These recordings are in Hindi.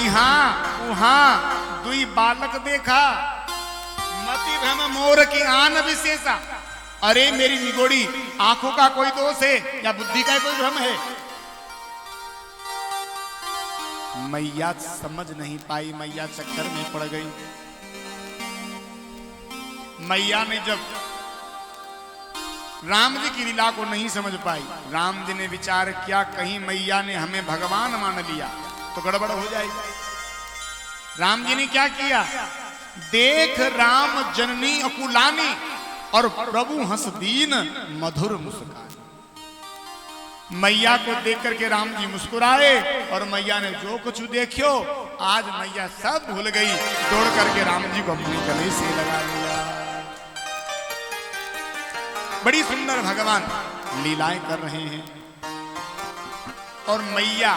इहाँ उहाँ दुई बालक देखा, मति भ्रम मोर की आन विशेषा। अरे मेरी निगोड़ी, आंखों का कोई दोष है या बुद्धि का कोई भ्रम है? मैया समझ नहीं पाई, मैया चक्कर में पड़ गई। मैया ने जब राम जी की लीला को नहीं समझ पाई, राम जी ने विचार किया कहीं मैया ने हमें भगवान मान लिया तो गड़बड़ हो जाएगी। राम जी ने क्या किया, देख राम जननी अकुलानी और प्रभु हंस दीन मधुर मुस्कान। मैया को देख करके राम जी मुस्कुराए और मैया ने जो कुछ देखियो, आज मैया सब भूल गई, दौड़ करके राम जी को अपने गले से लगा लिया। बड़ी सुंदर भगवान लीलाएं कर रहे हैं। और मैया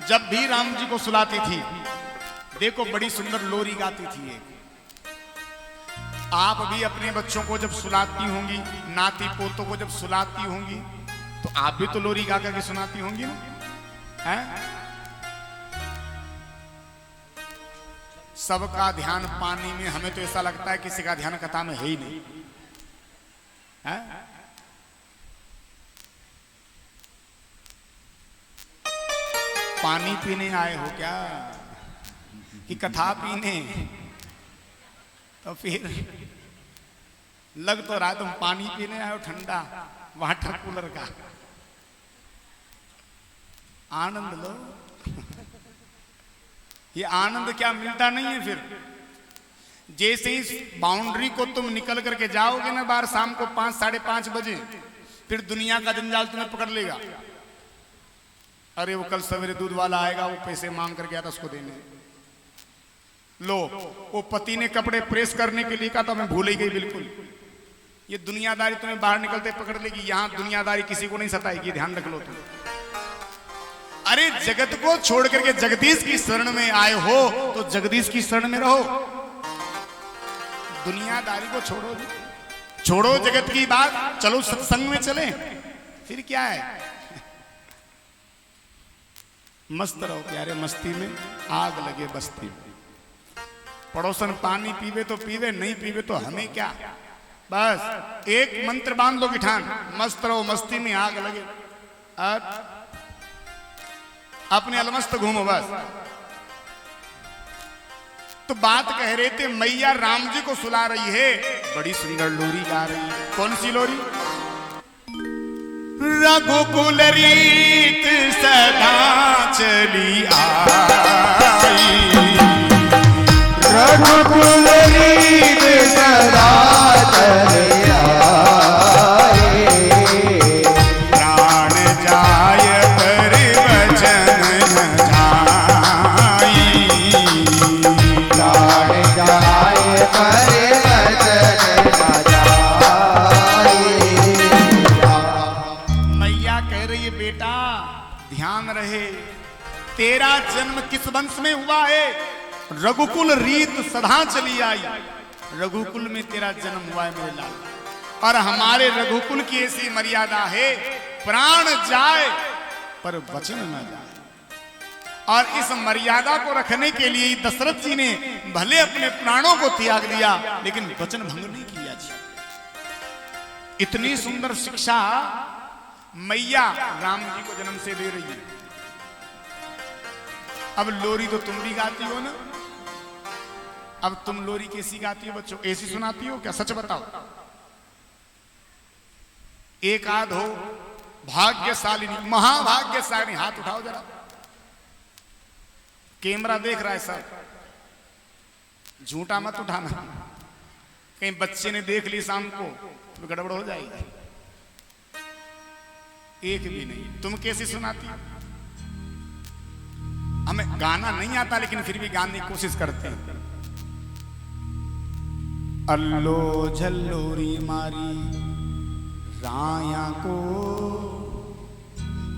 जब भी राम जी को सुलाती थी, देखो बड़ी सुंदर लोरी गाती थी एक। आप भी अपने बच्चों को जब सुलाती होंगी, नाती पोतों को जब सुलाती होंगी, तो आप भी तो लोरी गा करके सुनाती होंगी ना, हैं? सबका ध्यान पानी में, हमें तो ऐसा लगता है किसी का ध्यान कथा में है ही नहीं, है? पानी पीने आए हो क्या कि कथा पीने? तो फिर लग तो रहा तुम पानी पीने आए हो, ठंडा वाटर कूलर का। आनंद लो। ये आनंद क्या मिलता नहीं है फिर। जैसे ही बाउंड्री को तुम निकल करके जाओगे ना बाहर शाम को 5 साढ़े 5 बजे, फिर दुनिया का जंजाल तुम्हें पकड़ लेगा। अरे वो कल सवेरे दूध वाला आएगा, वो पैसे मांग करके आता उसको देने। लो, वो पति ने कपड़े प्रेस करने के लिए कहा था, मैं भूल ही गई बिल्कुल। ये दुनियादारी तुम्हें बाहर निकलते पकड़ लेगी। यहां दुनियादारी किसी को नहीं सताएगी, ध्यान रख लो तुम। अरे जगत को छोड़ करके जगदीश की शरण में आए हो तो जगदीश की शरण में रहो। दुनियादारी को छोड़ो, छोड़ो जगत की बात, चलो सत्संग में चले। फिर क्या है, मस्त रहो प्यारे, मस्ती में आग लगे बस्ती में। पड़ोसन पानी पीवे तो पीवे, नहीं पीवे तो हमें क्या। बस एक मंत्र बांध लो गिठान, मस्त रहो, मस्ती में आग लगे, अपने अलमस्त घूमो बस। तो बात कह रहे थे, मैया राम जी को सुला रही है, बड़ी सुंदर लोरी गा रही है। कौन सी लोरी? रघुकुल रीत सदा चली आई, रघुकुल रीत सदा चली आई, प्राण जाय पर वचन न जाई, प्राण जाय पर वचन न जाई। मैया कह रही है बेटा ध्यान रहे, तेरा जन्म किस वंश में हुआ है? रघुकुल रीत सदा चली आई। रघुकुल में तेरा जन्म हुआ है मेरे लाल। और हमारे रघुकुल की ऐसी मर्यादा है, प्राण जाए पर वचन न जाए। और इस मर्यादा को रखने के लिए दशरथ जी ने भले अपने प्राणों को त्याग दिया, लेकिन वचन भंग नहीं किया जी। इतनी सुंदर शिक्षा मैया राम जी को जन्म से दे रही है। अब लोरी तो तुम भी गाती हो ना, अब तुम लोरी कैसी गाती हो बच्चों? ऐसी सुनाती हो क्या? सच बताओ। एक आध हो भाग्यशालिनी, महाभाग्यशालिनी, हाथ उठाओ जरा। कैमरा देख रहा है सब, झूठा मत उठाना, कहीं बच्चे ने देख ली शाम को तो गड़बड़ हो जाएगी। एक भी नहीं। तुम कैसी सुनाती हो? हमें गाना नहीं आता लेकिन फिर भी गाने की कोशिश करते हैं। अल्लो झल्लोरी मारी राया को,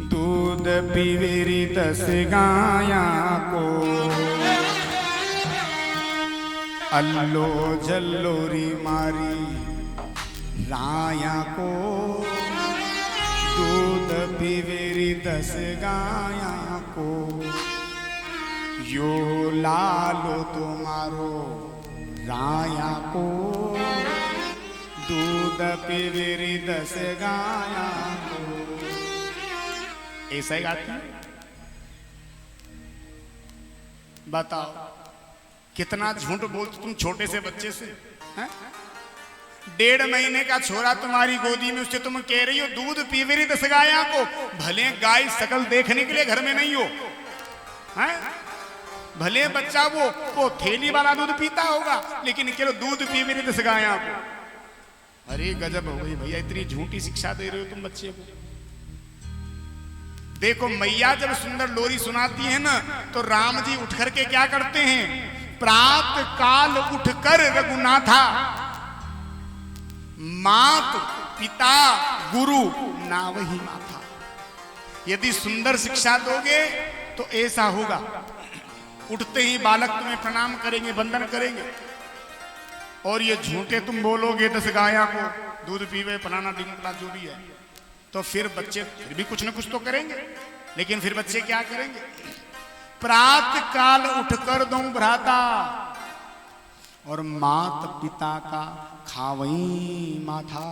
दूध पीवेरी 10 गाया को। अल्लो झल्लोरी मारी राया को, दूध पीवेरी 10 गाया को। यो लालो तुम्हारो राया को दूध पीवेरी 10 गाया को। ऐसा ही गाती है। बताओ कितना झूठ बोलते तुम छोटे से बच्चे से हैं? 1.5 महीने का छोरा तुम्हारी गोदी में, उससे तुम कह रही हो दूध पीवेरी 10 गाया को। भले गाय शकल देखने के लिए घर में नहीं हो हैं? भले बच्चा वो थैली वाला दूध पीता होगा, लेकिन कह लो दूध पीवेरी 10 गाया को। अरे गजब हो गई भैया, इतनी झूठी शिक्षा दे रहे हो तुम बच्चे को। देखो मैया जब सुंदर लोरी सुनाती है ना, तो राम जी उठ करके क्या करते हैं? प्रात काल उठकर रघुनाथा, मात पिता गुरु ना वही माथा। यदि सुंदर शिक्षा दोगे तो ऐसा होगा, उठते ही बालक तुम्हें प्रणाम करेंगे, वंदन करेंगे। और ये झूठे तुम बोलोगे 10 गाया को दूध पीवे फलाना ढिंगला जो भी है, तो फिर बच्चे फिर भी कुछ न कुछ तो करेंगे। लेकिन फिर बच्चे क्या करेंगे? प्रात काल उठकर दो भ्राता, और मात पिता का खावई माथा।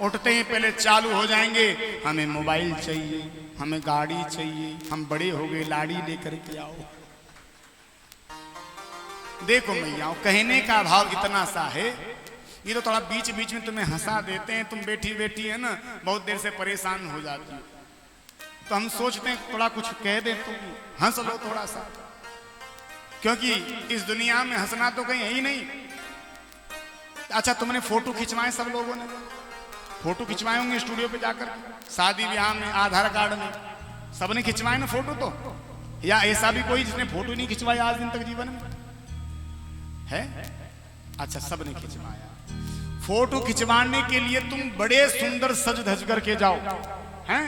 उठते ही पहले चालू हो जाएंगे, हमें मोबाइल चाहिए, हमें गाड़ी चाहिए, हम बड़े हो गए, लाड़ी लेकर के आओ। देखो मैया, कहने का भाव इतना सा है, ये तो थोड़ा बीच बीच में तुम्हें हंसा देते हैं। तुम बैठी बैठी है ना, बहुत देर से परेशान हो जाती हो, तो हम सोचते हैं थोड़ा कुछ कह दे, तुम हंस लो थोड़ा सा, क्योंकि इस दुनिया में हंसना तो कहीं है ही नहीं। अच्छा, तुमने फोटो खिंचवाए, सब लोगों ने फोटो खिंचवाए होंगे स्टूडियो पे जाकर, शादी ब्याह में, आधार कार्ड में, सबने खिंचवाए ना फोटो तो? या ऐसा भी कोई जिसने फोटो नहीं खिंचवाया आज दिन तक जीवन में है? अच्छा, सबने खिंचवाया। फोटो खिंचवाने के लिए तुम बड़े सुंदर सज धज करके जाओ हैं,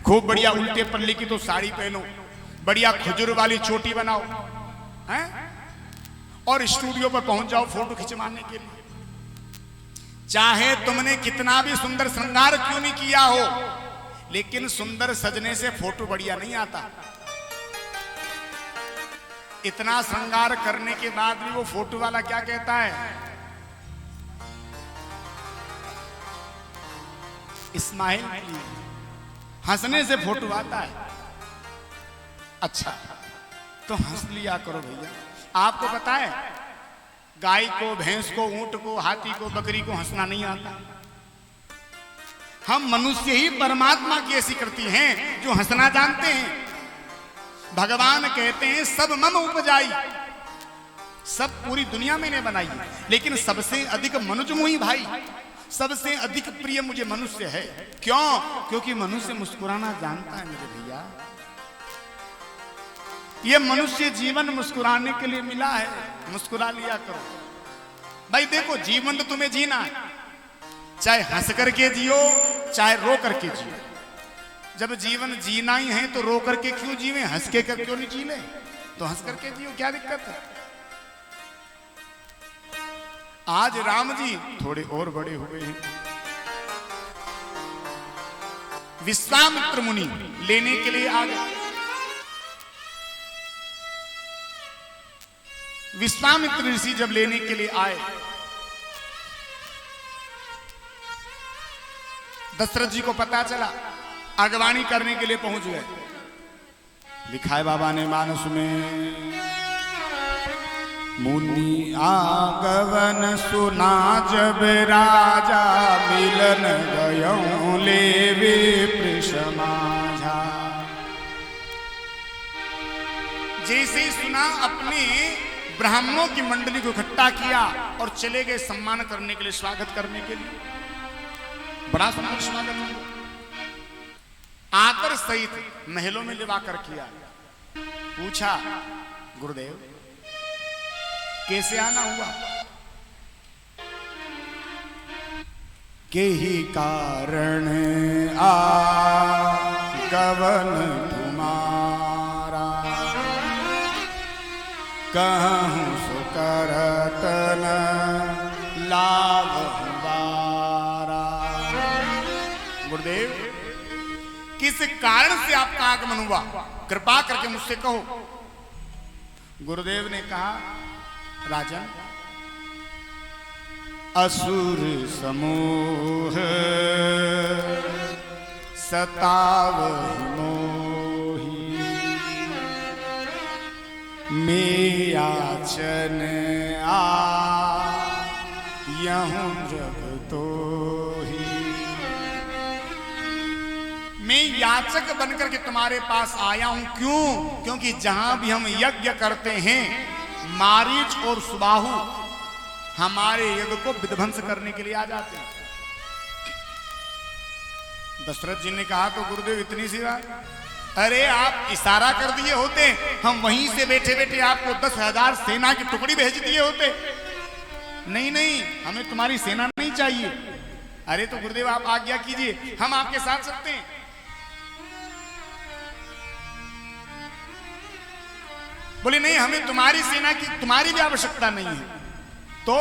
खूब बढ़िया उल्टे पल्ले की तो साड़ी पहनो, बढ़िया खुजूर वाली चोटी बनाओ हैं, और स्टूडियो पर पहुंच जाओ फोटो खिंचवाने के लिए। चाहे तुमने कितना भी सुंदर श्रृंगार क्यों नहीं किया हो, लेकिन सुंदर सजने से फोटो बढ़िया नहीं आता। इतना श्रृंगार करने के बाद भी वो फोटो वाला क्या कहता है? स्माइल, हंसने से फोटो आता है। अच्छा, तो हंस लिया करो भैया। आपको पता है, गाय को, भैंस को, ऊंट को, हाथी को, बकरी को हंसना नहीं आता। हम मनुष्य ही परमात्मा की ऐसी करती हैं जो हंसना जानते हैं। भगवान कहते हैं सब मम उपजाई, सब पूरी दुनिया मैंने बनाई, लेकिन सबसे अधिक मनुज मुहि भाई, सबसे अधिक प्रिय मुझे मनुष्य है। क्यों? क्योंकि मनुष्य मुस्कुराना जानता है मेरे भैया। ये मनुष्य जीवन मुस्कुराने के लिए मिला है, मुस्कुरा लिया करो भाई। देखो, जीवन तो तुम्हें जीना है, चाहे हंस करके जियो चाहे रो करके जियो। जब जीवन जीना ही है तो रो करके क्यों जीवे, हंस के क्यों नहीं जी ले? तो हंस करके जियो, क्या दिक्कत है? आज राम जी थोड़े और बड़े हुए हैं। विश्वामित्र मुनि लेने के लिए आ गए। विश्वामित्र ऋषि जब लेने के लिए आए, दशरथ जी को पता चला, अगवानी करने के लिए पहुंच गए। लिखा है बाबा ने मानस में, मुनि आगवन सुना जब राजा, मिलन गयो लेवे प्रसमाझा। जैसे ही सुना, अपने ब्राह्मणों की मंडली को इकट्ठा किया और चले गए सम्मान करने के लिए, स्वागत करने के लिए। बड़ा सुंदर स्वागत, आदर सहित महलों में लिवाकर किया। पूछा, गुरुदेव कैसे आना हुआ? के ही कारण आगमन तुम्हारा, कहूं सो करतन लाभ हमारा। गुरुदेव, किस किस कारण से आपका आगमन हुआ, कृपा करके मुझसे कहो। गुरुदेव ने कहा, राजन, असुर समूह सतावहि मोहि, मैं याचन आयहूं जगतोहि। मैं याचक बनकर के तुम्हारे पास आया हूं। क्यों? क्योंकि जहां भी हम यज्ञ करते हैं, मारीच और सुबाहु हमारे यज्ञ को विध्वंस करने के लिए आ जाते हैं। दशरथ जी ने कहा, तो गुरुदेव इतनी सी बात? अरे आप इशारा कर दिए होते, हम वहीं से बैठे बैठे आपको 10,000 सेना की टुकड़ी भेज दिए होते। नहीं नहीं, हमें तुम्हारी सेना नहीं चाहिए। अरे तो गुरुदेव आप आज्ञा कीजिए, हम आपके साथ चलते हैं। बोले नहीं, हमें तुम्हारी सेना की तुम्हारी भी आवश्यकता नहीं है। तो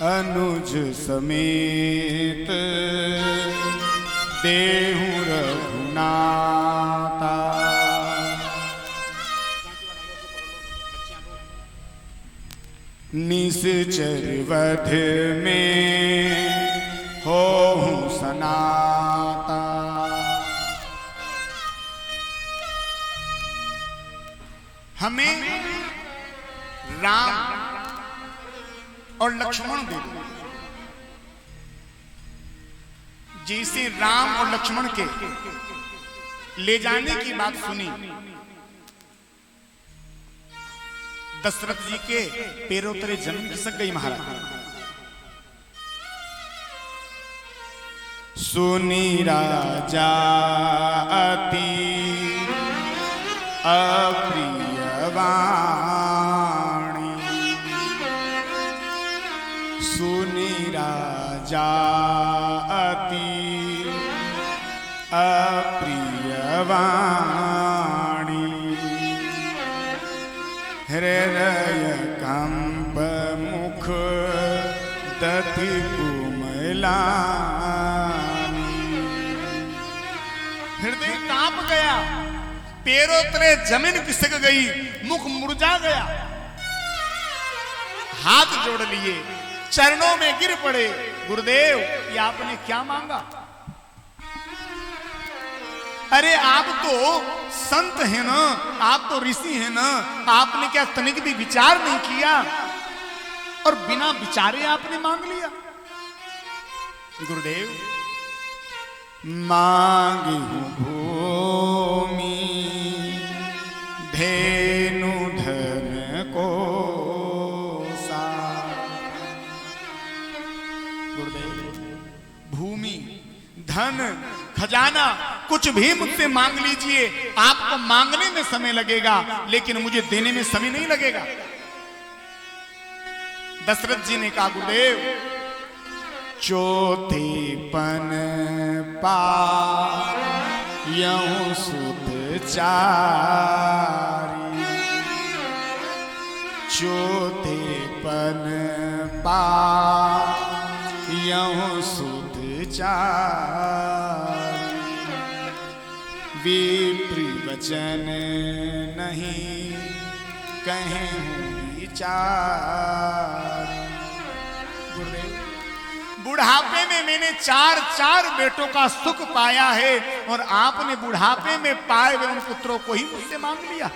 अनुज समेत देहु रघुनाथा, निश्चर वध में होहूं सनाता। हमें राम और लक्ष्मण दे दो। जैसे राम और लक्ष्मण के ले जाने की बात सुनी, दशरथ जी के पैरों तले जमीन खिसक गई। महाराज सुनी राजा अति अप्रिय वाणी, सुनी राजा अति अप्रिय वाणी, हृदय कंप मुख दधि कुमलानी। हृदय कांप गया, पैरों तले जमीन खिसक गई, मुख मुरझा गया। हाथ जोड़ लिए, चरणों में गिर पड़े। गुरुदेव, ये आपने क्या मांगा? अरे आप तो संत हैं ना, आप तो ऋषि हैं ना, आपने क्या तनिक भी विचार नहीं किया और बिना विचारे आपने मांग लिया? गुरुदेव, मांगी हूं भूमि धेनु धन को सा। गुरुदेव, भूमि, धन, खजाना, कुछ भी मुझसे मांग लीजिए। आपको मांगने में समय लगेगा, लेकिन मुझे देने में समय नहीं लगेगा। दशरथ जी ने कहा, गुरुदेव, चौथेपन पायऊं सुत चारी, चौथेपन पायऊं सुत चारी, विप्र वचन नहीं कहें विचार। गुरुदेव, बुढ़ापे में मैंने 4 बेटों का सुख पाया है और आपने बुढ़ापे में पाए हुए उन पुत्रों को ही मुझसे मांग लिया।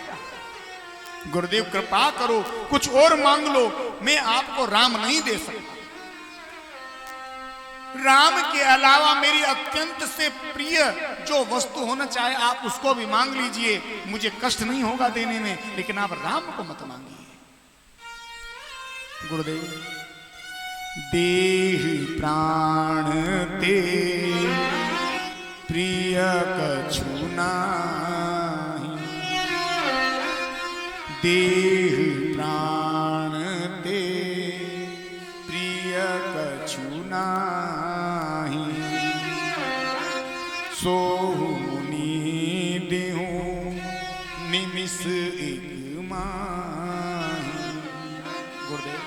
गुरुदेव, कृपा करो, कुछ और मांग लो। मैं आपको राम नहीं दे सकता। राम के अलावा मेरी अत्यंत से प्रिय जो वस्तु होना चाहे आप उसको भी मांग लीजिए, मुझे कष्ट नहीं होगा देने में, लेकिन आप राम को मत मांगिए। गुरुदेव, देह प्राण ते प्रिय कछु नाहि, देह प्राण ते प्रिय कछु नाहि, सो मुनि देहूं निमिष एक माहि। गुरुदेव,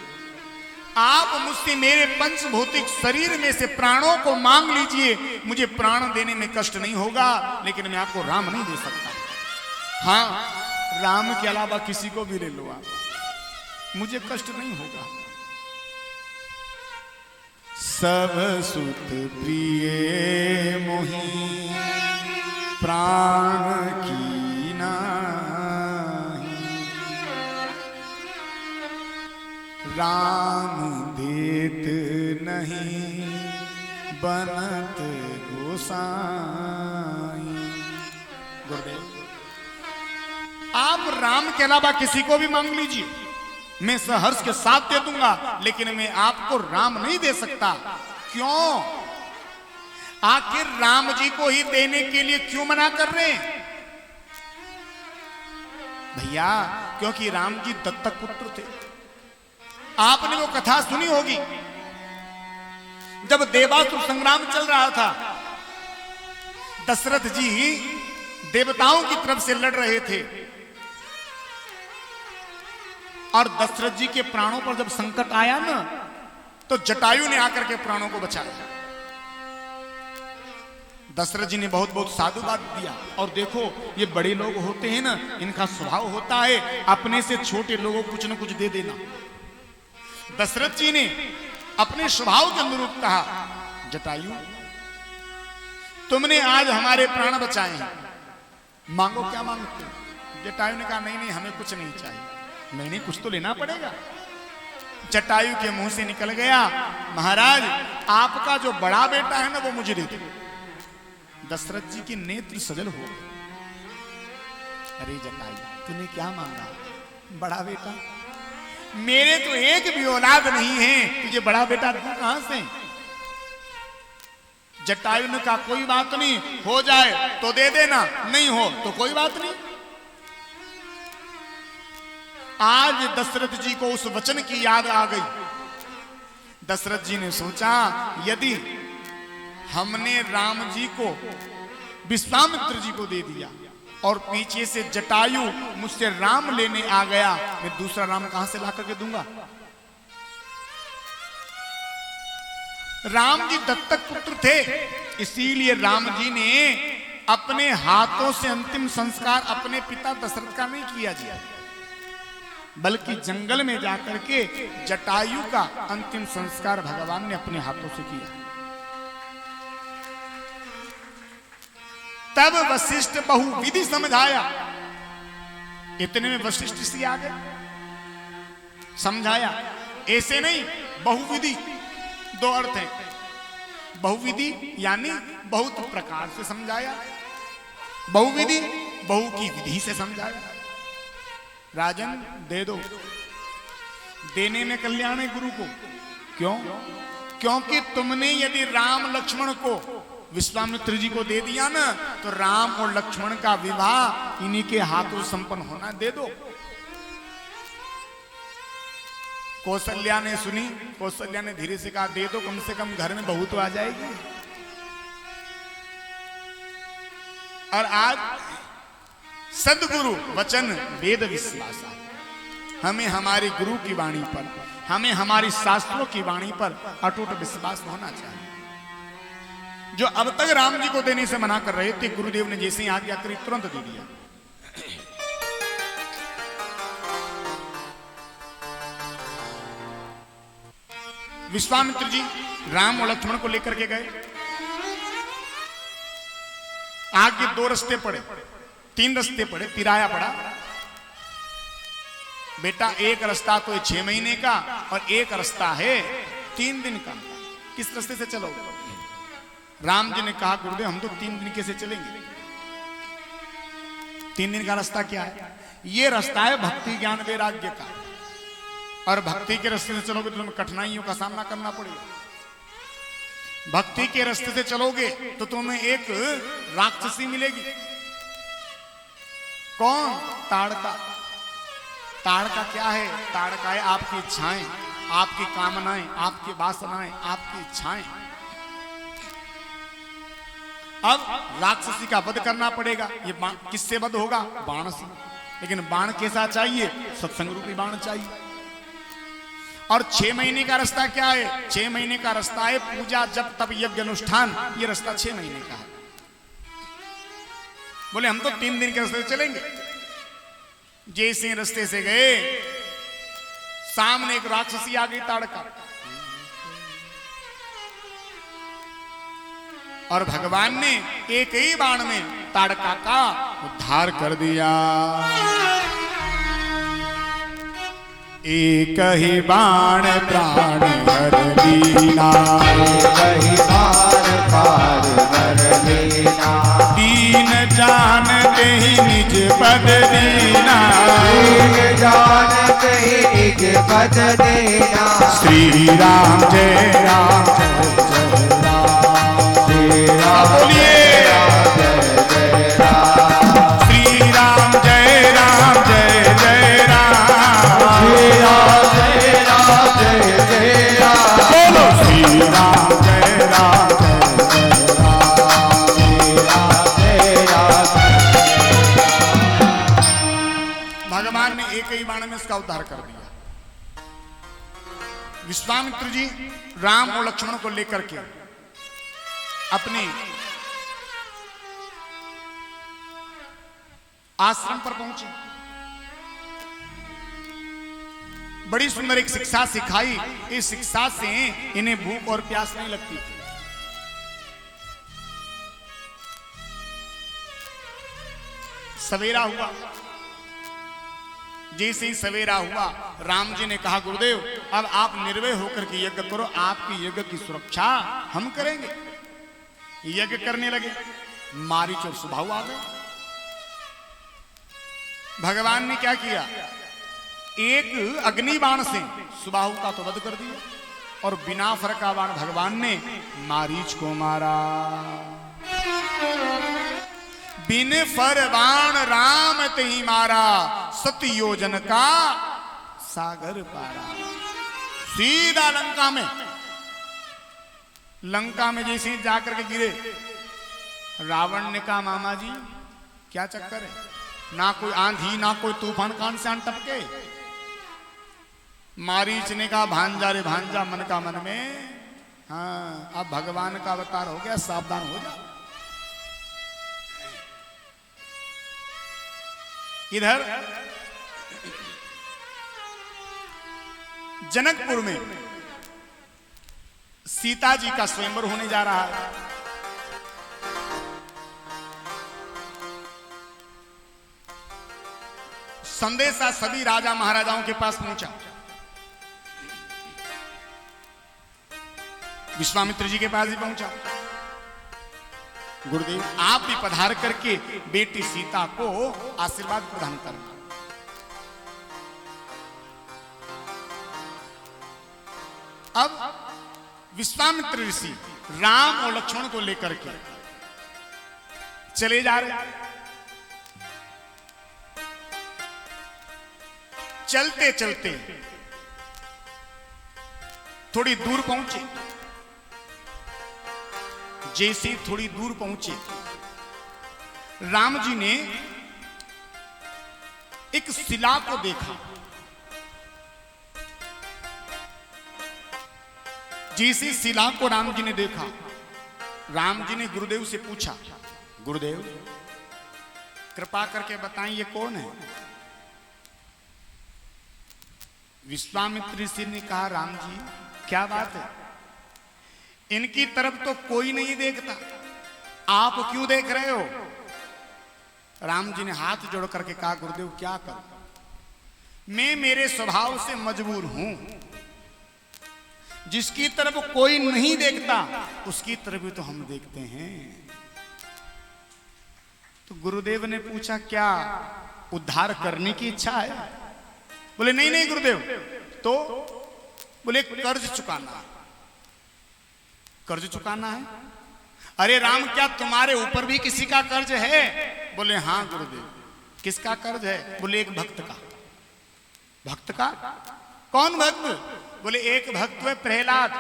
आप मुझसे मेरे पंचभौतिक शरीर में से प्राणों को मांग लीजिए, मुझे प्राण देने में कष्ट नहीं होगा, लेकिन मैं आपको राम नहीं दे सकता। हाँ, राम के अलावा किसी को भी ले लो आप, मुझे कष्ट नहीं होगा। सब सुत प्रिय मोहि प्राण की नाही, राम देत नहीं बनत गोसाई। गुरुदेव, आप राम के अलावा किसी को भी मांग लीजिए, मैं सहर्ष के साथ दे दूंगा, लेकिन मैं आपको राम नहीं दे सकता। क्यों? आखिर राम जी को ही देने के लिए क्यों मना कर रहे हैं भैया? क्योंकि राम जी दत्तक पुत्र थे। आपने वो कथा सुनी होगी, जब देवासुर संग्राम चल रहा था, दशरथ जी देवताओं की तरफ से लड़ रहे थे, और दशरथ जी के प्राणों पर जब संकट आया ना, तो जटायु ने आकर के प्राणों को बचाया। दशरथ जी ने बहुत बहुत साधुवाद दिया। और देखो, ये बड़े लोग होते हैं ना, इनका स्वभाव होता है अपने से छोटे लोगों को कुछ न कुछ दे देना। दशरथ जी ने अपने स्वभाव के अनुरूप कहा, जटायु तुमने आज हमारे प्राण बचाए हैं, मांगो क्या मांगते हो? जटायु ने कहा, नहीं नहीं, हमें कुछ नहीं चाहिए। नहीं नहीं, कुछ तो लेना पड़ेगा। जटायु के मुंह से निकल गया, महाराज आपका जो बड़ा बेटा है ना, वो मुझे दे दो। दशरथ जी के नेत्र सजल हो। अरे जटायु, तूने क्या मांगा? बड़ा बेटा? मेरे तो एक भी औलाद नहीं है, तुझे बड़ा बेटा दूं कहां से? जटायु ने कहा, कोई बात नहीं, हो जाए तो दे देना, नहीं हो तो कोई बात नहीं। आज दशरथ जी को उस वचन की याद आ गई। दशरथ जी ने सोचा, यदि हमने राम जी को विश्वामित्र जी को दे दिया और पीछे से जटायु मुझसे राम लेने आ गया, मैं दूसरा राम कहां से ला करके दूंगा? राम जी दत्तक पुत्र थे, इसीलिए राम जी ने अपने हाथों से अंतिम संस्कार अपने पिता दशरथ का नहीं किया जी, बल्कि जंगल में जाकर के जटायु का अंतिम संस्कार भगवान ने अपने हाथों से किया। तब वशिष्ठ बहुविधि समझाया। इतने में वशिष्ठ से आ गए, समझाया। ऐसे नहीं, बहुविधि, दो अर्थ हैं। बहुविधि यानी बहुत प्रकार से समझाया, बहुविधि बहु की विधि से समझाया। राजन दे दो, देने में कल्याण है गुरु को। क्यों? क्योंकि तुमने यदि राम लक्ष्मण को विश्वामित्र जी को दे दिया ना, तो राम और लक्ष्मण का विवाह इन्हीं के हाथों संपन्न होना। दे दो। कौशल्या ने सुनी, कौशल्या ने धीरे से कहा, दे दो, कम से कम घर में बहू तो आ जाएगी। और आज सदगुरु वचन वेद विश्वास, हमें हमारे गुरु की वाणी पर, हमें हमारी शास्त्रों की वाणी पर अटूट विश्वास होना चाहिए। जो अब तक राम जी को देने से मना कर रहे थे, गुरुदेव ने जैसे ही आज्ञा करी तुरंत दे दिया। विश्वामित्र जी राम और लक्ष्मण को लेकर के गए। आगे दो रास्ते पड़े, तीन रास्ते पड़े, तिराया पड़ा। बेटा एक रास्ता तो 6 महीने का और एक रास्ता है 3 दिन का, किस रास्ते से चलो? राम जी ने कहा, गुरुदेव हम तो 3 दिन कैसे चलेंगे? 3 दिन का रास्ता क्या है? ये रास्ता है भक्ति ज्ञान वैराग्य का, और भक्ति के रास्ते से चलोगे तो तुम्हें कठिनाइयों का सामना करना पड़ेगा। भक्ति के रास्ते से चलोगे तो तुम्हें एक राक्षसी मिलेगी। कौन? ताड़का। ताड़का क्या है? ताड़का है आपकी इच्छाएं, आपकी कामनाएं, आपकी वासनाएं, आपकी इच्छाएं। अब राक्षसी का वध करना पड़ेगा। ये किससे वध होगा? बाण से। लेकिन बाण कैसा चाहिए? सत्संग रूपी बाण चाहिए। और 6 महीने का रास्ता क्या है? 6 महीने का रास्ता है पूजा, जप, तप, यज्ञ, अनुष्ठान। ये रास्ता 6 महीने का है। बोले हम तो 3 दिन के रास्ते से चलेंगे। जैसे रास्ते से गए, सामने एक राक्षसी आ गई ताड़का, और भगवान ने एक ही बाण में ताड़का का उद्धार कर दिया। एक ही बाण प्राण हर लीना, एक ही बाण प्राण हर लीना। दीन जानते ही निज पद दीना, दीन जानते ही निज पद दीना। श्री राम जय राम जय जय राम। श्री राम बोलिए जय राम। श्री राम जय राम जय जय राम। श्री राम जय राम जय जय राम। बोलो श्री राम जय राम जय जय राम। श्री राम जय राम। भगवान ने एक ही बाण में इसका उद्धार कर दिया। विश्वामित्र जी राम और लक्ष्मण को लेकर के अपने आश्रम पर पहुंचे। बड़ी सुंदर एक शिक्षा सिखाई। इस शिक्षा से इन्हें भूख और प्यास नहीं लगती थी। सवेरा हुआ। जैसे ही सवेरा हुआ, राम जी ने कहा गुरुदेव अब आप निर्भय होकर के यज्ञ करो, आपकी यज्ञ की सुरक्षा हम करेंगे। यज्ञ करने लगे। मारीच और सुबाहु आ गए। भगवान ने क्या किया? एक अग्नि बाण से सुबाहु का तो वध कर दिया, और बिना फर का बाण भगवान ने मारीच को मारा। बिन फर बाण राम तही मारा, 7 योजन का सागर पारा। सीधा लंका में जैसे ही जाकर के गिरे, रावण ने कहा मामा जी क्या चक्कर है? ना कोई आंधी ना कोई तूफान, कान से आन टपके। मारीच ने कहा भांजा रे भांजा, मन का मन में, हाँ अब भगवान का अवतार हो गया, सावधान हो जा। इधर जनकपुर में सीता जी का स्वयंवर होने जा रहा है। संदेशा सभी राजा महाराजाओं के पास पहुंचा। विश्वामित्र जी के पास भी पहुंचा। गुरुदेव आप भी पधार करके बेटी सीता को आशीर्वाद प्रदान करना। अब विश्वामित्र ऋषि राम और लक्ष्मण को लेकर के चले जा रहे। चलते चलते थोड़ी दूर पहुंचे। जैसे थोड़ी दूर पहुंचे, राम जी ने एक शिला को देखा। जैसे शिला को राम जी ने देखा, राम जी ने गुरुदेव से पूछा, गुरुदेव कृपा करके बताएं ये कौन है? विश्वामित्र ऋषि ने कहा राम जी क्या बात है, इनकी तरफ तो कोई नहीं देखता, आप क्यों देख रहे हो? राम जी ने हाथ जोड़ करके कहा गुरुदेव क्या करूं, मैं मेरे स्वभाव से मजबूर हूं। जिसकी तरफ कोई नहीं देखता उसकी तरफ भी तो हम देखते हैं। तो गुरुदेव ने पूछा क्या उद्धार करने की इच्छा है? बोले नहीं नहीं गुरुदेव। तो बोले कर्ज चुकाना। कर्ज चुकाना है? अरे राम क्या तुम्हारे ऊपर भी किसी का कर्ज है? बोले हाँ गुरुदेव। किसका कर्ज है? बोले एक भक्त का। भक्त का? कौन भक्त? बोले एक भक्त है प्रहलाद,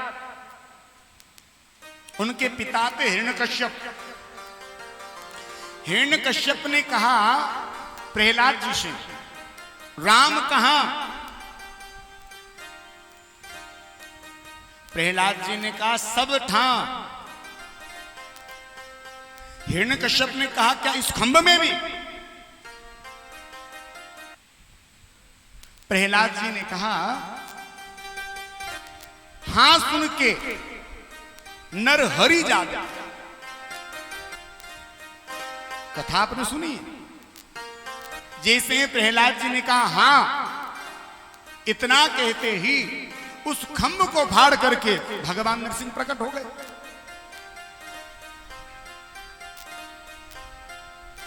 उनके पिता थे हिरण्यकश्यप। हिरण्यकश्यप ने कहा प्रहलाद जी से राम कहां? प्रहलाद जी ने कहा सब ठां। हिरण्यकश्यप ने कहा क्या इस खंभ में भी? प्रहलाद जी ने कहा हां सुन के नर हरि जागा। कथा आपने सुनी? जैसे प्रहलाद जी ने कहा हां, इतना कहते ही उस खंभ को फाड़ करके भगवान नरसिंह प्रकट हो गए।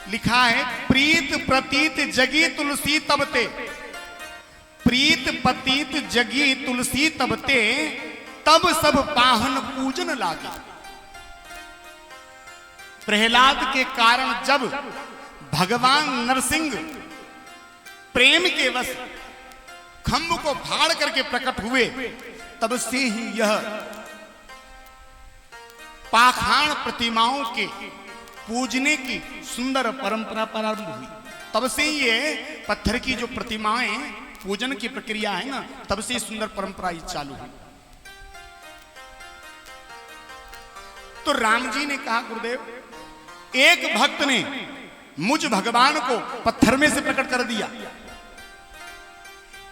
लिखा है प्रीत प्रतीत जगी तुलसी तबते, प्रीत पतीत जगी तुलसी तबते, तब सब पाहन पूजन लागे। प्रहलाद के कारण जब भगवान नरसिंह प्रेम के वश खंभ को फाड़ करके प्रकट हुए, तब से ही यह पाषाण प्रतिमाओं के पूजने की सुंदर परंपरा प्रारंभ हुई। तब से ये पत्थर की जो प्रतिमाएं पूजन की प्रक्रिया है ना, तब से सुंदर परंपरा ही चालू हुई। तो राम जी ने कहा गुरुदेव, एक भक्त ने मुझ भगवान को पत्थर में से प्रकट कर दिया,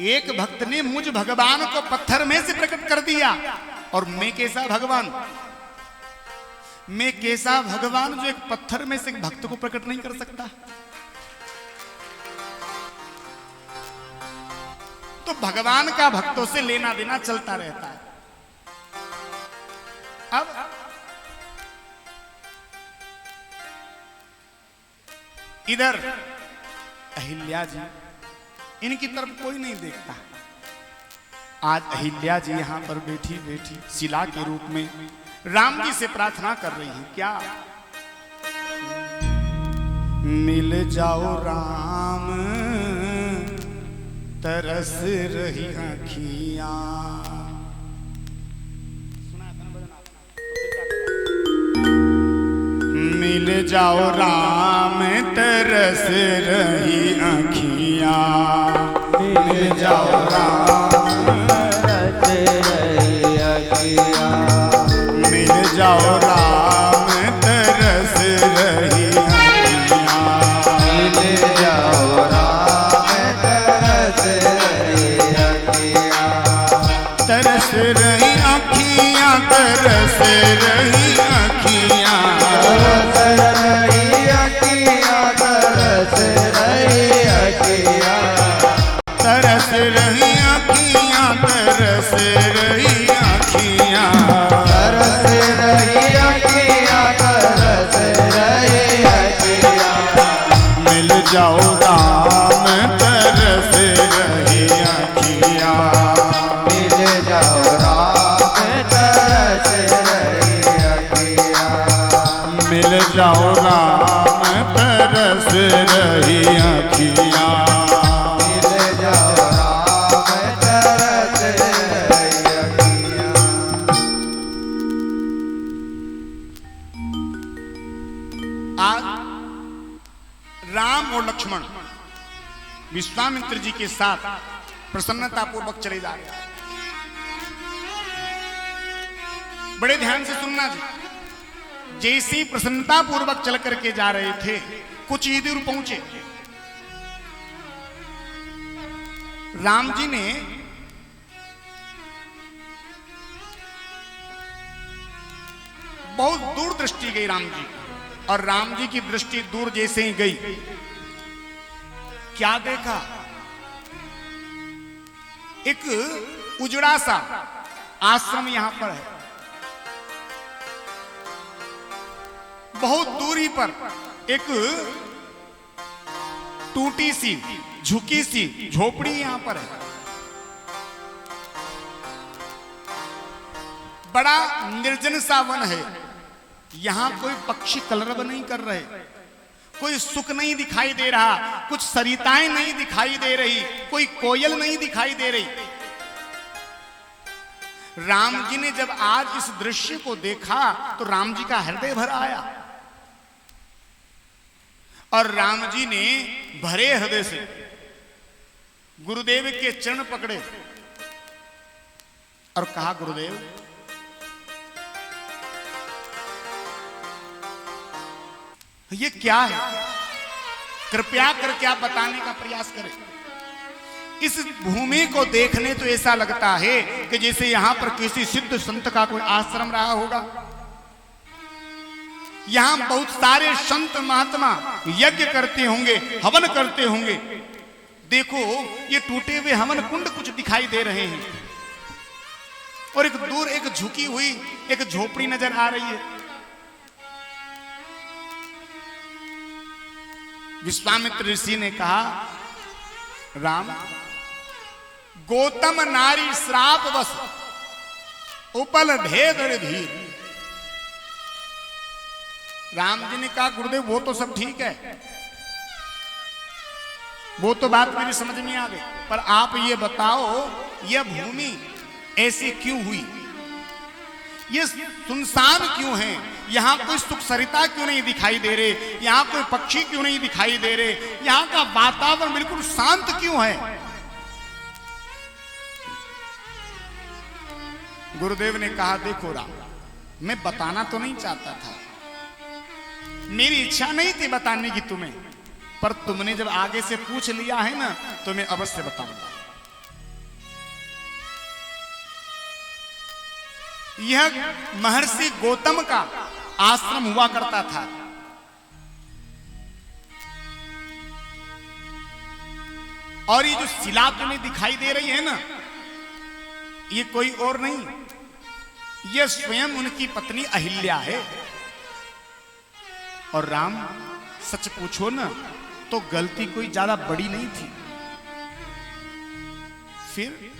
एक भक्त ने मुझ भगवान को पत्थर में से प्रकट कर दिया, और मैं कैसा भगवान, मैं कैसा भगवान जो एक पत्थर में से एक भक्त को प्रकट नहीं कर सकता। तो भगवान का भक्तों से लेना देना चलता रहता है। अब इधर अहिल्या जी, इनकी तरफ कोई नहीं देखता। आज अहिल्या जी यहां पर बैठी बैठी शिला के रूप में राम जी से प्रार्थना कर रही हैं। क्या? मिल जाओ राम तरस रही आँखियां। मिल जाओ राम तरस रही आँखियां, मिल जाओ राम तरस रही आँखियां, मिल जाओ राम तरस रही आँखियां, मिल जाओ राम तरस रही आँखियां, तरस रही आँखियां, तरस रही आँखियां, तरस रही आँखियां, तरस रही आँखियां, तरस रही आँखियां, तरस रही आँखियां, तरस रही आँखियां, तरस रही आँखियां, मिल जाओ राम तरस रही आँखियां, मिल जाओ राम तरस रही आँखियां, मिल जाओ राम तरस रही आँखियां, मिल जाओ राम तरस रही आँखियां। आज राम और लक्ष्मण विश्वामित्र जी के साथ प्रसन्नता पूर्वक चले जा रहे हैं। बड़े ध्यान से सुनना जी। जैसी प्रसन्नता पूर्वक चल करके जा रहे थे, कुछ ही दूर पहुंचे, राम जी ने बहुत दूर दृष्टि गई राम जी, और राम जी की दृष्टि दूर जैसे ही गई, क्या देखा? एक उजड़ा सा आश्रम यहां पर है। बहुत दूरी पर एक टूटी सी झुकी सी झोपड़ी यहां पर है। बड़ा निर्जन सा वन है। यहां कोई पक्षी कलरव नहीं कर रहे, कोई सुख नहीं दिखाई दे रहा, कुछ सरिताएं नहीं दिखाई दे रही, कोई कोयल नहीं दिखाई दे रही। राम जी ने जब आज इस दृश्य को देखा तो राम जी का हृदय भर आया, और राम जी ने भरे हृदय से गुरुदेव के चरण पकड़े और कहा, गुरुदेव ये क्या है? कृपया करके आप बताने का प्रयास करें। इस भूमि को देखने तो ऐसा लगता है कि जैसे यहां पर किसी सिद्ध संत का कोई आश्रम रहा होगा। यहां बहुत सारे संत महात्मा यज्ञ करते होंगे, हवन करते होंगे। देखो ये टूटे हुए हवन कुंड कुछ दिखाई दे रहे हैं और एक दूर एक झुकी हुई एक झोपड़ी नजर आ रही है। विश्वामित्र ऋषि ने कहा, राम, गौतम नारी श्राप बस उपल भेद धीर। राम जी ने कहा, गुरुदेव वो तो सब ठीक है, वो तो बात मेरी समझ में आ गई, पर आप ये बताओ यह भूमि ऐसी क्यों हुई? ये सुनसान क्यों है? यहां कोई सुख सरिता क्यों नहीं दिखाई दे रहे? यहां कोई पक्षी क्यों नहीं दिखाई दे रहे? यहां का वातावरण बिल्कुल शांत क्यों है? गुरुदेव ने कहा, देखो राम, मैं बताना तो नहीं चाहता था, मेरी इच्छा नहीं थी बताने की तुम्हें, पर तुमने जब आगे से पूछ लिया है ना तो मैं अवश्य बताऊंगा। यह महर्षि गौतम का आश्रम हुआ करता था। और ये जो शिला तुम्हें दिखाई दे रही है ना, ये कोई और नहीं, ये स्वयं उनकी पत्नी अहिल्या है। और राम, सच पूछो ना तो गलती कोई ज्यादा बड़ी नहीं थी। फिर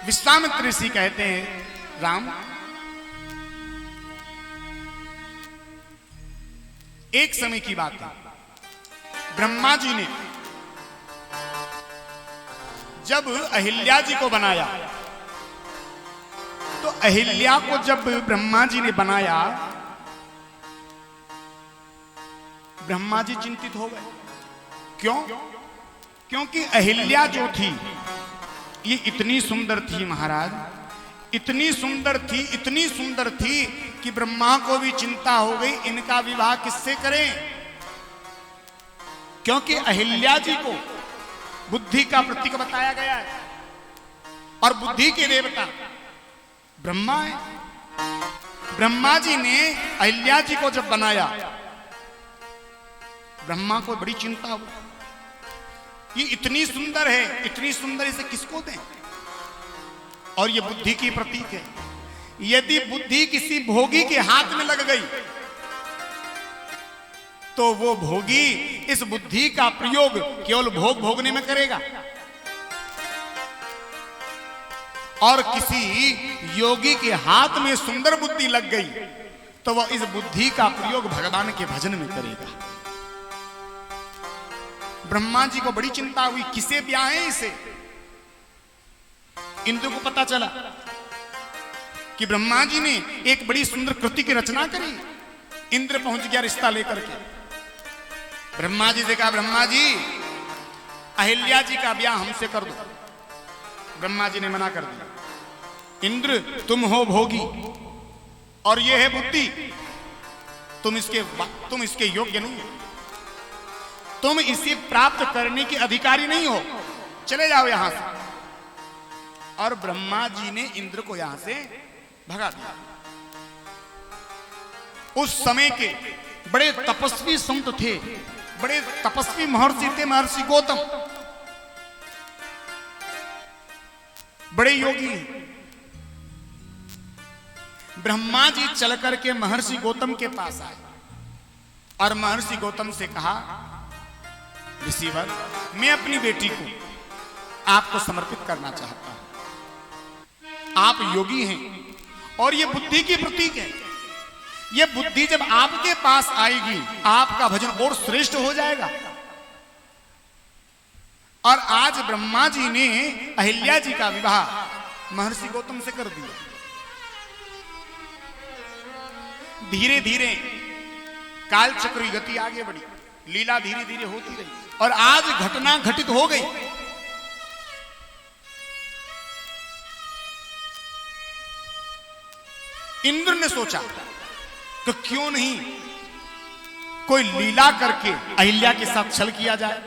विश्वामित्र ऋषि कहते हैं, राम, एक समय की बात है, ब्रह्मा जी ने जब अहिल्या जी को बनाया, तो अहिल्या को जब ब्रह्मा जी ने बनाया, ब्रह्मा जी चिंतित हो गए। क्यों? क्योंकि अहिल्या जो थी ये इतनी सुंदर थी महाराज, इतनी सुंदर थी, इतनी सुंदर थी कि ब्रह्मा को भी चिंता हो गई, इनका विवाह किससे करें? क्योंकि अहिल्या जी को बुद्धि का प्रतीक बताया गया है और बुद्धि के देवता ब्रह्मा है। ब्रह्मा जी ने अहिल्या जी को जब बनाया, ब्रह्मा को बड़ी चिंता हुई, ये इतनी सुंदर है, इतनी सुंदर, इसे किसको दें? और ये बुद्धि की प्रतीक है। यदि बुद्धि किसी भोगी के हाथ में लग गई तो वो भोगी इस बुद्धि का प्रयोग केवल भोग भोगने में करेगा, और किसी योगी के हाथ में सुंदर बुद्धि लग गई तो वह इस बुद्धि का प्रयोग भगवान के भजन में करेगा। ब्रह्मा जी को बड़ी चिंता हुई, किसे ब्याहें इसे? इंद्र को पता चला कि ब्रह्मा जी ने एक बड़ी सुंदर कृति की रचना करी। इंद्र पहुंच गया रिश्ता लेकर के। ब्रह्मा जी से कहा, ब्रह्मा जी, अहिल्या जी का ब्याह हमसे कर दो। ब्रह्मा जी ने मना कर दिया। इंद्र, तुम हो भोगी और ये है बुद्धि, तुम इसके योग्य नहीं हो, तुम इसे प्राप्त करने के अधिकारी नहीं हो, चले जाओ यहां से। और ब्रह्मा जी ने इंद्र को यहां से भगा दिया। उस समय के बड़े तपस्वी संत थे, बड़े तपस्वी महर्षि थे, महर्षि गौतम, बड़े योगी हैं। ब्रह्मा जी चल करके महर्षि गौतम के पास आए और महर्षि गौतम से कहा, ऋषिवर, मैं अपनी बेटी को आपको समर्पित करना चाहता हूं। आप योगी हैं और ये बुद्धि की प्रतीक है। ये बुद्धि जब आपके पास आएगी, आपका भजन और श्रेष्ठ हो जाएगा। और आज ब्रह्मा जी ने अहिल्या जी का विवाह महर्षि गौतम से कर दिया। धीरे धीरे काल चक्र की गति आगे बढ़ी, लीला धीरे धीरे होती रही और आज घटना घटित हो गई। इंद्र ने सोचा तो क्यों नहीं कोई लीला करके अहिल्या के साथ छल किया जाए।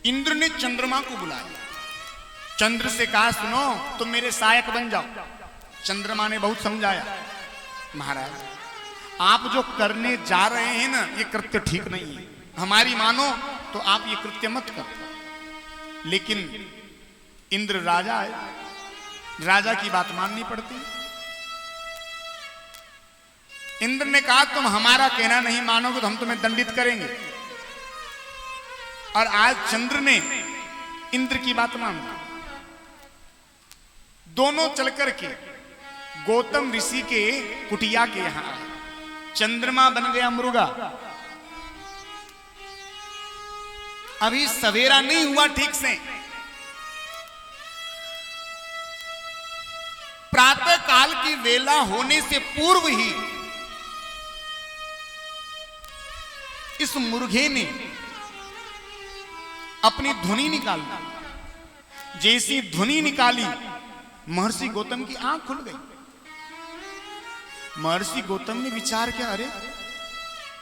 इंद्र ने चंद्रमा को बुलाया, चंद्र से कहा सुनो तुम मेरे सहायक बन जाओ। चंद्रमा ने बहुत समझाया, महाराज आप जो करने जा रहे हैं ना ये कृत्य ठीक नहीं है, हमारी मानो तो आप ये कृत्य मत करो। लेकिन इंद्र राजा है, राजा की बात माननी पड़ती। इंद्र ने कहा तुम हमारा कहना नहीं मानोगे तो हम तुम्हें दंडित करेंगे। और आज चंद्र ने इंद्र की बात मान ली। दोनों चलकर के गौतम ऋषि के कुटिया के यहां आए। चंद्रमा बन गया मुर्गा। अभी सवेरा नहीं हुआ ठीक से, प्रातः काल की वेला होने से पूर्व ही इस मुर्गे ने अपनी धुनी निकाली। जैसी धुनी निकाली महर्षि गौतम की आंख खुल गई। महर्षि गौतम ने विचार किया, अरे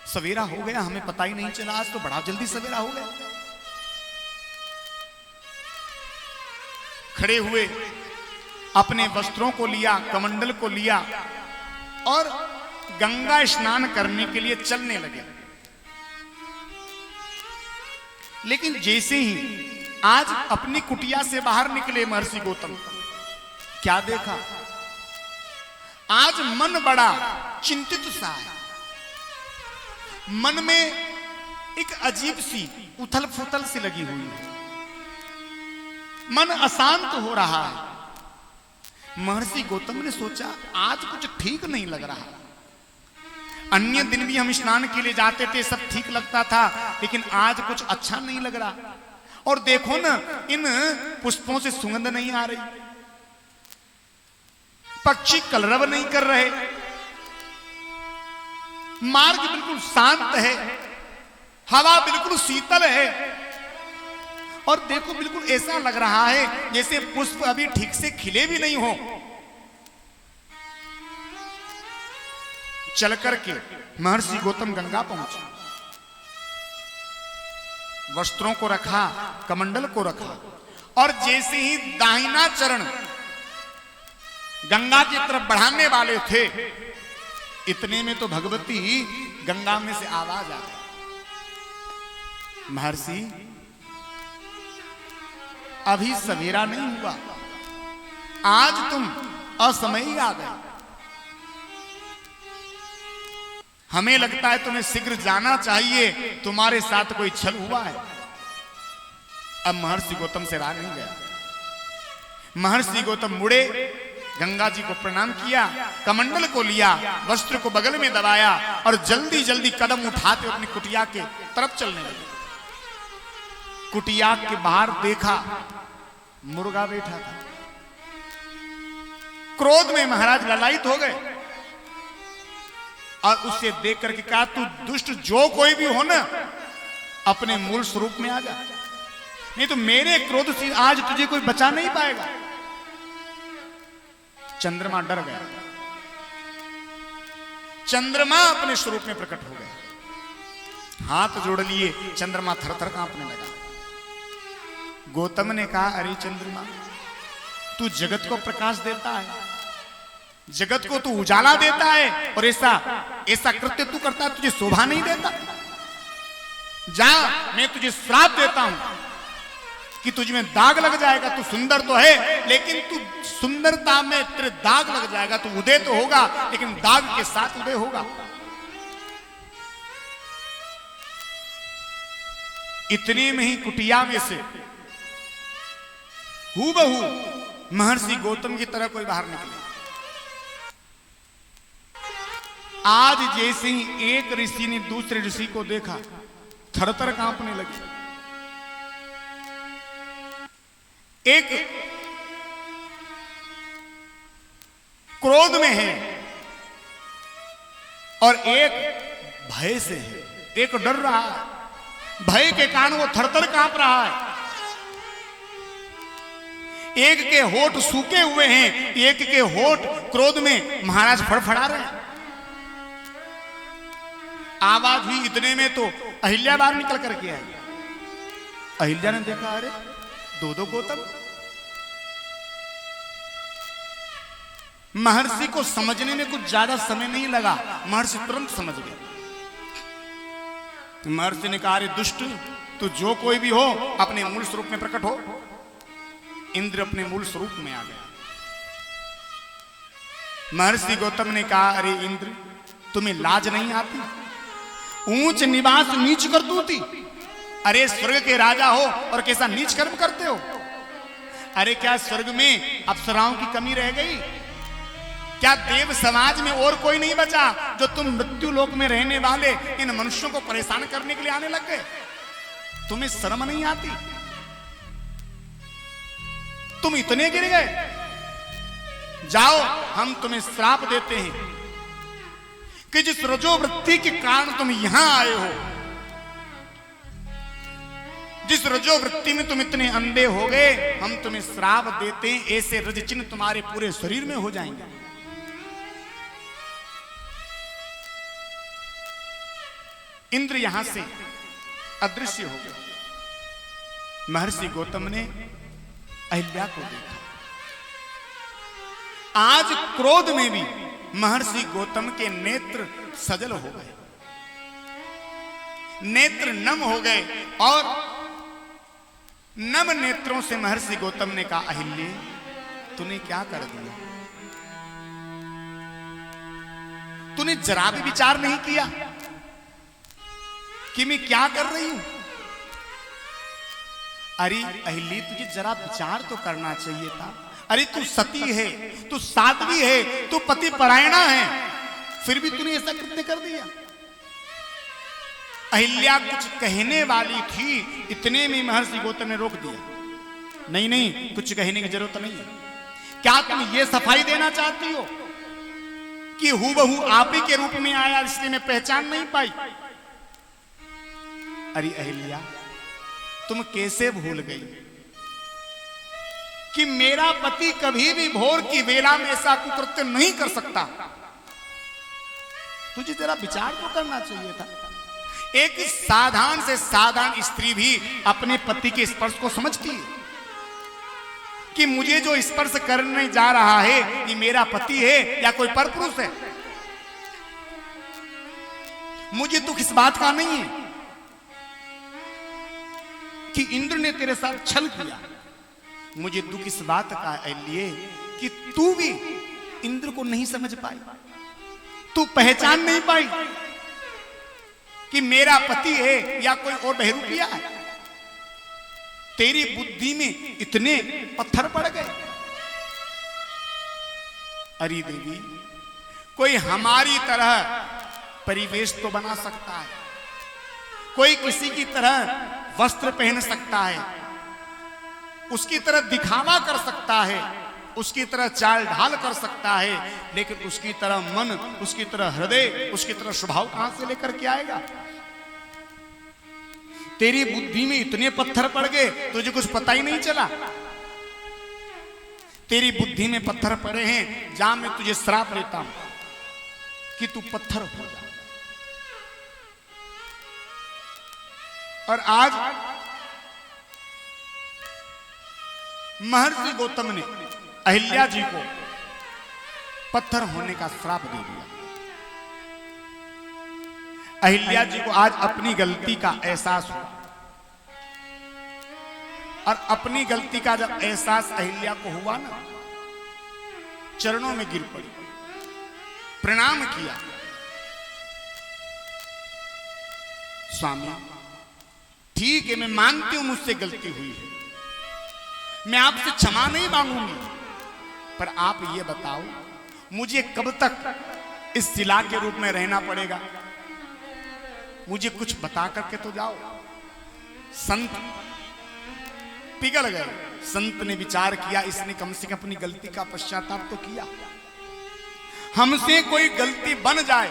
सवेरा हो गया, हमें पता ही नहीं चला, आज तो बड़ा जल्दी सवेरा हो गया। खड़े हुए अपने वस्त्रों को लिया, कमंडल को लिया और गंगा स्नान करने के लिए चलने लगे। लेकिन जैसे ही आज अपनी कुटिया से बाहर निकले महर्षि गौतम, क्या देखा? आज मन बड़ा चिंतित सा है। मन में एक अजीब सी उथल फुथल सी लगी हुई है, मन अशांत हो रहा है। महर्षि गौतम ने सोचा आज कुछ ठीक नहीं लग रहा। अन्य दिन भी हम स्नान के लिए जाते थे, सब ठीक लगता था, लेकिन आज कुछ अच्छा नहीं लग रहा। और देखो ना, इन पुष्पों से सुगंध नहीं आ रही, पक्षी कलरव नहीं कर रहे, मार्ग बिल्कुल शांत है, हवा बिल्कुल शीतल है, और देखो बिल्कुल ऐसा लग रहा है जैसे पुष्प अभी ठीक से खिले भी नहीं हो। चल करके महर्षि गौतम गंगा पहुंचे, वस्त्रों को रखा, कमंडल को रखा, और जैसे ही दाहिना चरण गंगा की तरफ बढ़ाने वाले थे, इतने में तो भगवती गंगा में से आवाज आ गई, महर्षि अभी सवेरा नहीं हुआ, आज तुम असमयी आ गए। हमें लगता है तुम्हें शीघ्र जाना चाहिए, तुम्हारे साथ कोई छल हुआ है। अब महर्षि गौतम से रहा नहीं गया। महर्षि गौतम मुड़े, गंगा जी को प्रणाम किया, कमंडल को लिया, वस्त्र को बगल में दबाया और जल्दी जल्दी कदम उठाते अपनी कुटिया के तरफ चलने लगे। कुटिया के बाहर देखा मुर्गा बैठा था। क्रोध में महाराज ललायित हो गए और उससे देख करके कहा, तू दुष्ट जो कोई भी हो ना, अपने मूल स्वरूप में आ जा, नहीं तो मेरे क्रोध से आज तुझे कोई बचा नहीं पाएगा। चंद्रमा डर गया, चंद्रमा अपने स्वरूप में प्रकट हो गया, हाथ जोड़ लिए, चंद्रमा थर-थर कांपने लगा। गौतम ने कहा, अरे चंद्रमा, तू जगत को प्रकाश देता है, जगत को तू उजाला देता है, और ऐसा कृत्य तू करता है, तुझे शोभा नहीं देता। जा, मैं तुझे श्राप देता हूं कि तुझ में दाग लग जाएगा। तू सुंदर तो है, लेकिन तू सुंदरता में तेरे दाग लग जाएगा। तू उदय तो होगा, लेकिन दाग के साथ उदय होगा। इतने में ही कुटिया में से हूबहू महर्षि गौतम की तरह कोई बाहर निकले। आज जैसे ही एक ऋषि ने दूसरे ऋषि को देखा, थरथर कांपने लगे। एक क्रोध में है और एक भय से है। एक डर रहा है, भय के कारण वो थरथर कांप रहा है। एक के होठ सूखे हुए हैं, एक के होठ क्रोध में महाराज फड़फड़ा रहे हैं। आवाज हुई, इतने में तो अहिल्या बाहर निकल करके आई। अहिल्या ने देखा, अरे दो गौतम। महर्षि को समझने में कुछ ज्यादा समय नहीं लगा, महर्षि तुरंत समझ गए। महर्षि ने कहा, अरे दुष्ट, तू जो कोई भी हो अपने मूल स्वरूप में प्रकट हो। इंद्र अपने मूल स्वरूप में आ गया। महर्षि गौतम ने कहा, अरे इंद्र, तुम्हें लाज नहीं आती? ऊंच निवास नीच करतूती। अरे स्वर्ग के राजा हो और कैसा नीच कर्म करते हो? अरे क्या स्वर्ग में अप्सराओं की कमी रह गई? क्या देव समाज में और कोई नहीं बचा जो तुम मृत्यु लोक में रहने वाले इन मनुष्यों को परेशान करने के लिए आने लग गए? तुम्हें शर्म नहीं आती? तुम इतने गिर गए? जाओ, हम तुम्हें श्राप देते हैं कि जिस रजोवृत्ति के कारण तुम यहां आए हो, जिस रजोवृत्ति में तुम इतने अंधे हो गए, हम तुम्हें श्राप देते हैं, ऐसे रज चिन्ह तुम्हारे पूरे शरीर में हो जाएंगे। इंद्र यहां से अदृश्य हो गए। महर्षि गौतम ने अहिल्या को देखा। आज क्रोध में भी महर्षि गौतम के नेत्र सजल हो गए, नेत्र नम हो गए, और नम नेत्रों से महर्षि गौतम ने कहा, अहिल्ये, तूने क्या कर दिया? तूने जरा भी विचार नहीं किया कि मैं क्या कर रही हूं? अरे अहिल्ये, तुझे जरा विचार तो करना चाहिए था। अरे तू सती है, तू साध्वी है, तू पति परायणा है, फिर भी तूने ऐसा कृत्य कर दिया। अहिल्या कुछ कहने वाली थी, इतने में महर्षि गौतम ने रोक दिया। नहीं नहीं, कुछ कहने की जरूरत नहीं है। क्या तुम ये सफाई देना चाहती हो कि हूबहू आप ही के रूप में आया, इसलिए मैं पहचान नहीं पाई? अरे अहिल्या, तुम कैसे भूल गई कि मेरा पति कभी भी भोर की वेला में ऐसा कुकृत्य नहीं कर सकता? तुझे जरा विचार तो करना चाहिए था। एक साधारण से साधारण स्त्री भी अपने पति के स्पर्श को समझती है कि मुझे जो स्पर्श करने जा रहा है ये मेरा पति है या कोई परपुरुष है। मुझे दुख इस बात का नहीं है कि इंद्र ने तेरे साथ छल किया, मुझे दुख इस बात का है कि तू भी इंद्र को नहीं समझ पाई, तू पहचान नहीं पाई कि मेरा पति है या कोई और बहरूपिया है। तेरी बुद्धि में इतने पत्थर पड़ गए। अरे देवी, कोई हमारी तरह परिवेश तो बना सकता है, कोई किसी की तरह वस्त्र पहन सकता है, उसकी तरह दिखावा कर सकता है, उसकी तरह चाल ढाल कर सकता है, लेकिन उसकी तरह मन, उसकी तरह हृदय, उसकी तरह स्वभाव कहां से लेकर के आएगा? तेरी बुद्धि में इतने पत्थर पड़ गए, तुझे कुछ पता ही नहीं चला। तेरी बुद्धि में पत्थर पड़े हैं, जा मैं तुझे श्राप देता हूं कि तू पत्थर हो जा। और आज महर्षि गौतम ने अहिल्या जी को पत्थर होने का श्राप दे दिया। अहिल्या जी को आज अपनी गलती का एहसास हुआ, और अपनी गलती का जब एहसास अहिल्या को हुआ ना, चरणों में गिर पड़ी, प्रणाम किया। स्वामी, ठीक है, मैं मानती हूं मुझसे गलती हुई है, मैं आपसे क्षमा नहीं मांगूंगी, पर आप ये बताओ मुझे कब तक इस शिला के रूप में रहना पड़ेगा? मुझे कुछ बता करके तो जाओ। संत पिघल गए। संत ने विचार किया, इसने कम से कम अपनी गलती का पश्चाताप तो किया। हमसे कोई गलती बन जाए,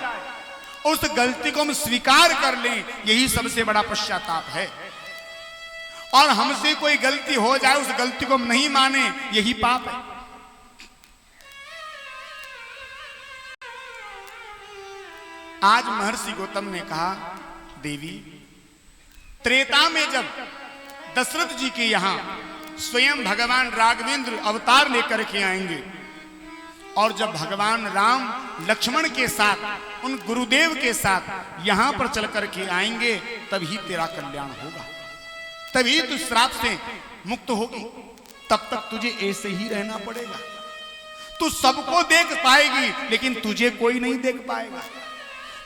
उस गलती को हम स्वीकार कर लें, यही सबसे बड़ा पश्चाताप है। और हमसे कोई गलती हो जाए, उस गलती को हम नहीं माने, यही पाप है। आज महर्षि गौतम ने कहा, देवी, त्रेता में जब दशरथ जी के यहां स्वयं भगवान राघवेंद्र अवतार लेकर के आएंगे और जब भगवान राम लक्ष्मण के साथ, उन गुरुदेव के साथ यहां पर चल करके आएंगे, तभी तेरा कल्याण होगा, तभी तू श्राप से मुक्त होगी। तब तक तुझे ऐसे ही रहना पड़ेगा। तू सबको देख पाएगी लेकिन तुझे कोई नहीं देख पाएगा।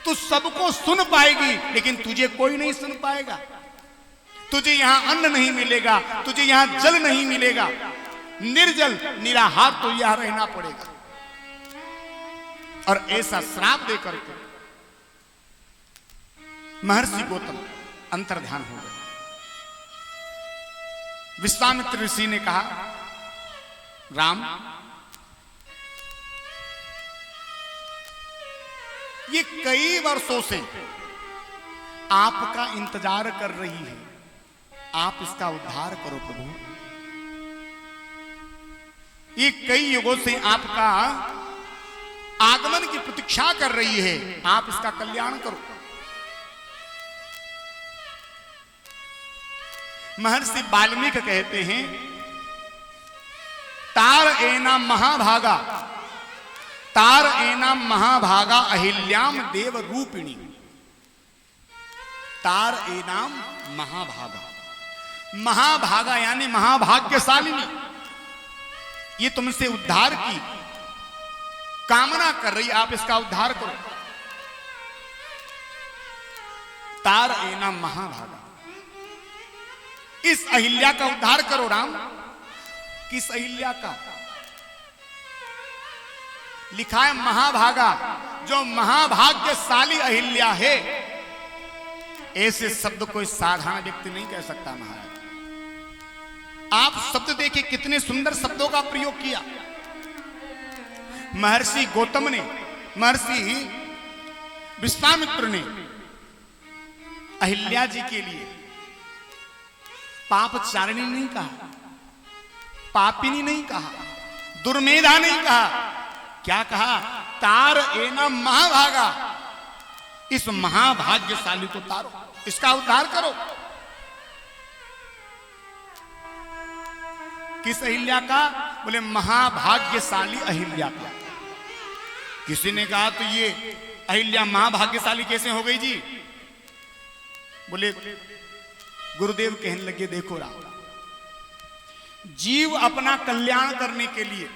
तू सबको सुन पाएगी लेकिन तुझे कोई नहीं सुन पाएगा। तुझे यहां अन्न नहीं मिलेगा, तुझे यहां जल नहीं मिलेगा, निर्जल निराहार तो यहां रहना पड़ेगा। और ऐसा श्राप देकर के महर्षि गौतम अंतर्ध्यान हो गए। विश्वामित्र ऋषि ने कहा, राम, ये कई वर्षों से आपका इंतजार कर रही है, आप इसका उद्धार करो प्रभु। ये कई युगों से आपका आगमन की प्रतीक्षा कर रही है, आप इसका कल्याण करो। महर्षि वाल्मीकि कहते हैं, तार एना महाभागा, तार एना महाभागा अहिल्याम देव रूपिणी। तार एनाम महाभागा, महाभागा यानी महाभाग्यशालिनी, ये तुमसे उद्धार की कामना कर रही, आप इसका उद्धार करो। तार एनाम महाभागा, इस अहिल्या का उद्धार करो राम। किस अहिल्या का? लिखा है महाभागा, जो महाभाग्यशाली अहिल्या है। ऐसे शब्द कोई साधारण व्यक्ति नहीं कह सकता महाराज। आप शब्द देखिए, कितने सुंदर शब्दों का प्रयोग किया महर्षि गौतम ने, महर्षि विश्वामित्र ने अहिल्या जी के लिए। पापचारिणी नहीं कहा, पापिनी नहीं कहा, दुर्मेधा नहीं कहा, क्या कहा? तार एना महाभागा, इस महाभाग्यशाली को तारो, इसका उद्धार करो। किस अहिल्या का? बोले महाभाग्यशाली अहिल्या का। किसी ने कहा तो ये अहिल्या महाभाग्यशाली कैसे हो गई जी? बोले गुरुदेव कहने लगे, देखो राम, जीव अपना कल्याण करने के लिए,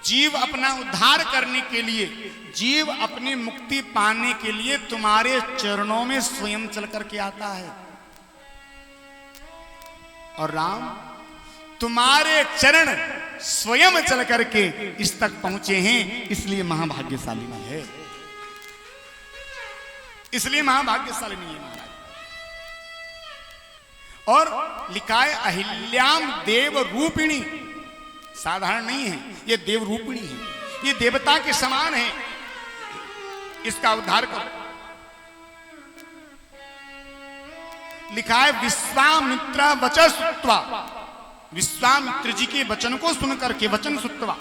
जीव अपना उद्धार करने के लिए, जीव अपनी मुक्ति पाने के लिए तुम्हारे चरणों में स्वयं चल करके आता है। और राम, तुम्हारे चरण स्वयं चल करके इस तक पहुंचे हैं, इसलिए महाभाग्यशाली नहीं है, इसलिए महाभाग्यशाली नहीं है महाराज। और लिखा है अहिल्याम देव रूपिणी, साधारण नहीं है, ये देव रूपिणी है, ये देवता के समान है, इसका उद्धार करो। लिखा है विश्वामित्र वचन सुत्वा, विश्वामित्र जी के वचन को सुनकर के, वचन सुत्वा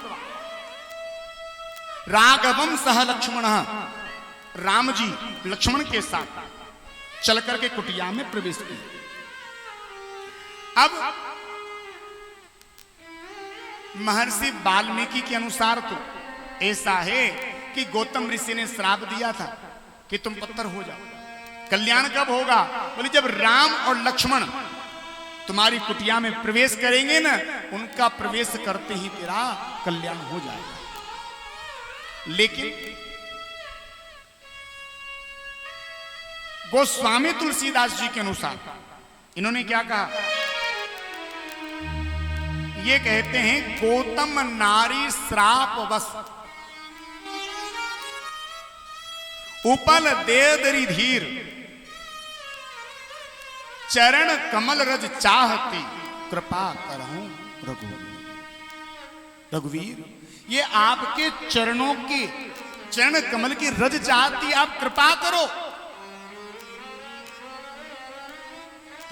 राघवम सह लक्ष्मण, राम जी लक्ष्मण के साथ चल करके कुटिया में प्रवेश किए। अब महर्षि वाल्मीकि के अनुसार तो ऐसा है कि गौतम ऋषि ने श्राप दिया था कि तुम पत्थर हो जाओ। कल्याण कब होगा? बोले जब राम और लक्ष्मण तुम्हारी कुटिया में प्रवेश करेंगे ना, उनका प्रवेश करते ही तेरा कल्याण हो जाएगा। लेकिन गोस्वामी तुलसीदास जी के अनुसार इन्होंने क्या कहा? ये कहते हैं, गौतम नारी श्राप वश उपल देदरी धीर, चरण कमल रज चाहती, कृपा करहूं रघुवीर। रघुवीर, ये आपके चरणों के, चरण कमल की रज चाहती, आप कृपा करो।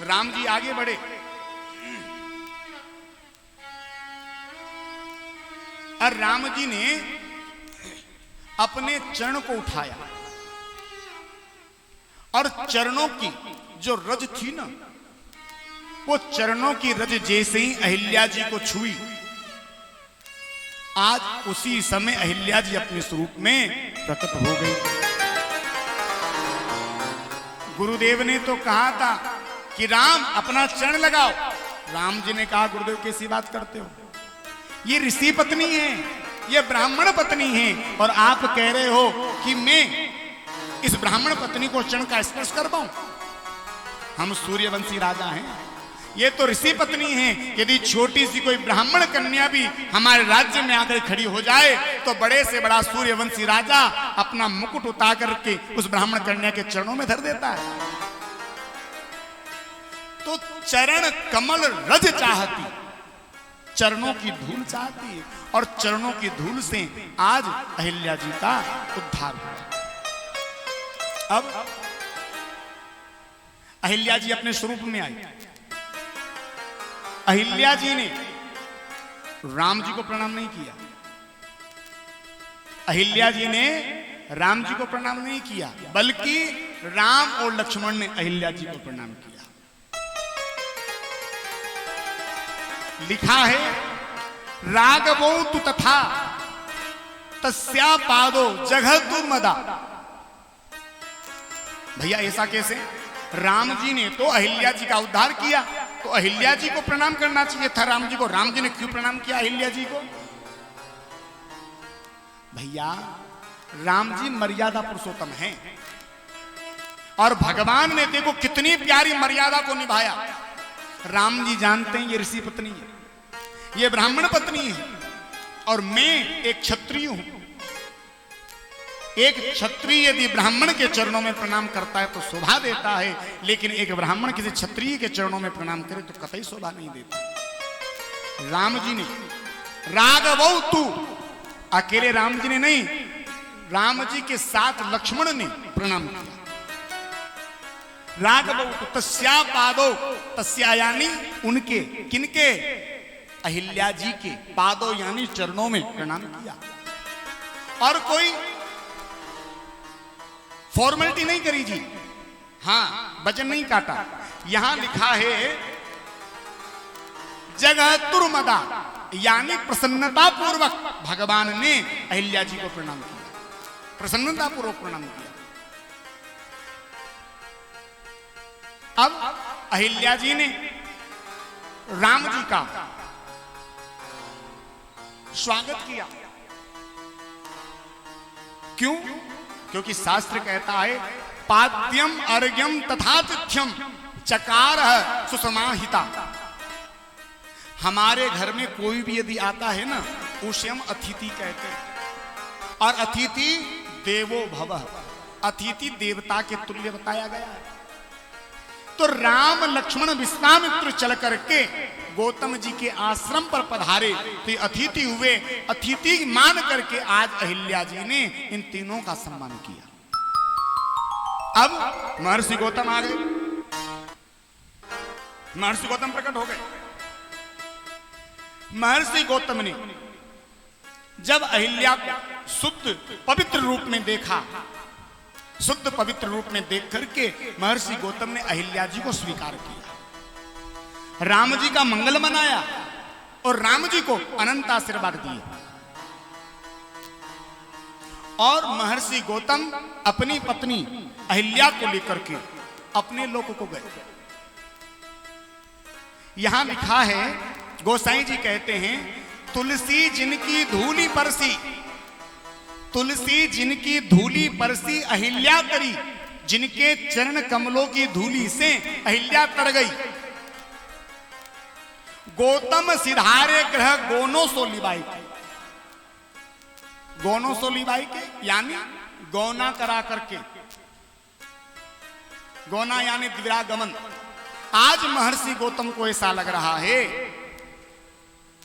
राम जी आगे बढ़े, और राम जी ने अपने चरण को उठाया और चरणों की जो रज थी ना, वो चरणों की रज जैसे ही अहिल्या जी को छुई, आज उसी समय अहिल्या जी अपने स्वरूप में प्रकट हो गई। गुरुदेव ने तो कहा था कि राम अपना चरण लगाओ। राम जी ने कहा गुरुदेव कैसी बात करते हो, ये ऋषि पत्नी है, ये ब्राह्मण पत्नी है, और आप कह रहे हो कि मैं इस ब्राह्मण पत्नी को चरण का स्पर्श कर पाऊं? हम सूर्यवंशी राजा हैं, ये तो ऋषि पत्नी है। यदि छोटी सी कोई ब्राह्मण कन्या भी हमारे राज्य में आकर खड़ी हो जाए तो बड़े से बड़ा सूर्यवंशी राजा अपना मुकुट उतार करके उस ब्राह्मण कन्या के चरणों में धर देता है। तो चरण कमल रज चाहती, चरणों की धूल चाहती है, और चरणों की धूल से आज अहिल्या जी का उद्धार हुआ। अब अहिल्या जी अपने स्वरूप में आई। अहिल्या जी ने राम जी को प्रणाम नहीं किया, अहिल्या जी ने राम जी को प्रणाम नहीं किया, बल्कि राम और लक्ष्मण ने अहिल्या जी को प्रणाम किया। लिखा है राघवो तु तथा तस्या पादो जघतु मदा। भैया ऐसा कैसे? राम जी ने तो अहिल्या जी का उद्धार किया, तो अहिल्या जी को प्रणाम करना चाहिए था राम जी को। राम जी ने क्यों प्रणाम किया अहिल्या जी को? भैया राम जी मर्यादा पुरुषोत्तम हैं, और भगवान ने देखो कितनी प्यारी मर्यादा को निभाया। राम जी जानते हैं ये ऋषि पत्नी है, ये ब्राह्मण पत्नी है, और मैं एक क्षत्रिय हूं। एक क्षत्रिय यदि ब्राह्मण के चरणों में प्रणाम करता है तो शोभा देता है, लेकिन एक ब्राह्मण किसी क्षत्रिय के चरणों में प्रणाम करे तो कतई शोभा नहीं देता। राम जी ने राघवौ तू, अकेले राम जी ने नहीं, राम जी के साथ लक्ष्मण ने प्रणाम किया। राघवौ तू तस्या पादो, तस्या यानी उनके, किनके? अहिल्या जी के पादों यानी चरणों में प्रणाम किया, और कोई फॉर्मेलिटी नहीं करी जी, हां वचन नहीं काटा। यहां लिखा है जगह तुरमदा, यानी प्रसन्नता पूर्वक भगवान ने अहिल्या जी को प्रणाम किया, प्रसन्नता पूर्वक प्रणाम किया। अब अहिल्या जी ने राम जी का स्वागत किया। क्यों? क्योंकि शास्त्र कहता है पाद्यम अर्घ्यम तथा तिथ्यम चकार सुसमाहिता। हमारे घर में कोई भी यदि आता है ना, उसे हम अतिथि कहते हैं, और अतिथि देवो भवः, अतिथि देवता के तुल्य बताया गया है। तो राम लक्ष्मण विश्वामित्र चल करके गौतम जी के आश्रम पर पधारे, तो अतिथि हुए। अतिथि मान करके आज अहिल्या जी ने इन तीनों का सम्मान किया। अब महर्षि गौतम आ गए, महर्षि गौतम प्रकट हो गए। महर्षि गौतम ने जब अहिल्या को शुद्ध पवित्र रूप में देखा, शुद्ध पवित्र रूप में देख करके महर्षि गौतम ने अहिल्या जी को स्वीकार किया, राम जी का मंगल मनाया, और राम जी को अनंत आशीर्वाद दिए। और महर्षि गौतम अपनी पत्नी अहिल्या को लेकर के अपने लोक को गए। यहां लिखा है, गोसाई जी कहते हैं, तुलसी जिनकी धूली परसी, तुलसी जिनकी धूली परसी अहिल्या तरी, जिनके चरण कमलों की धूली से अहिल्या तर गई। गौतम सिधारे ग्रह गोनो सो लिबाई, गोनो सो लिबाई के यानी गौना करा करके, गौना यानी द्विरागमन। आज महर्षि गौतम को ऐसा लग रहा है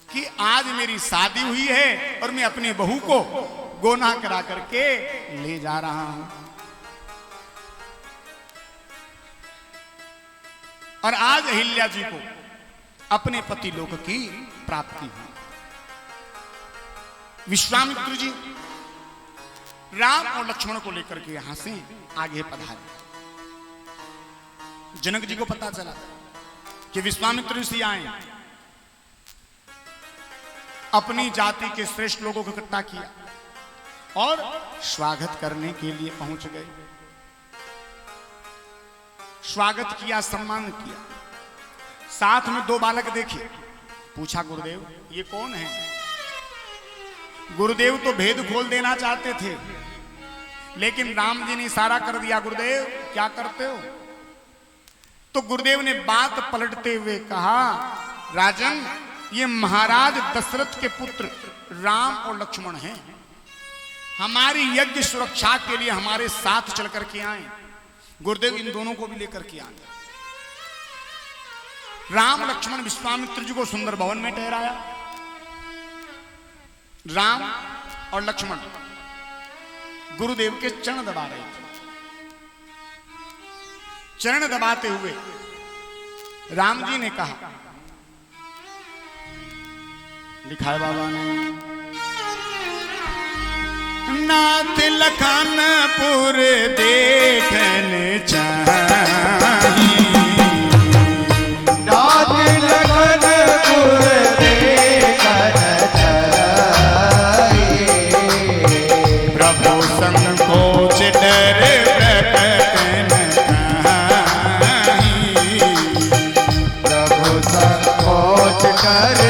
कि आज मेरी शादी हुई है और मैं अपनी बहू को गोना करा करके ले जा रहा हूं। और आज अहिल्या जी को अपने पति लोक की प्राप्ति हुई। विश्वामित्र जी राम और लक्ष्मण को लेकर के यहां से आगे पधारे। जनक जी को पता चला कि विश्वामित्र ऋषि आए, अपनी जाति के श्रेष्ठ लोगों को इकट्ठा किया और स्वागत करने के लिए पहुंच गए। स्वागत किया, सम्मान किया। साथ में दो बालक देखे। पूछा, गुरुदेव ये कौन है? गुरुदेव तो भेद खोल देना चाहते थे, लेकिन राम जी ने इशारा कर दिया, गुरुदेव क्या करते हो? तो गुरुदेव ने बात पलटते हुए कहा, राजन ये महाराज दशरथ के पुत्र राम और लक्ष्मण हैं। हमारी यज्ञ सुरक्षा के लिए हमारे साथ चल करके आए। गुरुदेव इन दोनों को भी लेकर के आए। राम लक्ष्मण विश्वामित्र जी को सुंदर भवन में ठहराया। राम और लक्ष्मण गुरुदेव के चरण दबा रहे थे। चरण दबाते हुए राम जी ने कहा, लिखा है बाबा ने, नाथ लखनपुर देखने चाहिए, नाथ लखनपुर देखने चाहिए, प्रभु संकोच डर प्रकट नहीं, प्रभु संकोच डर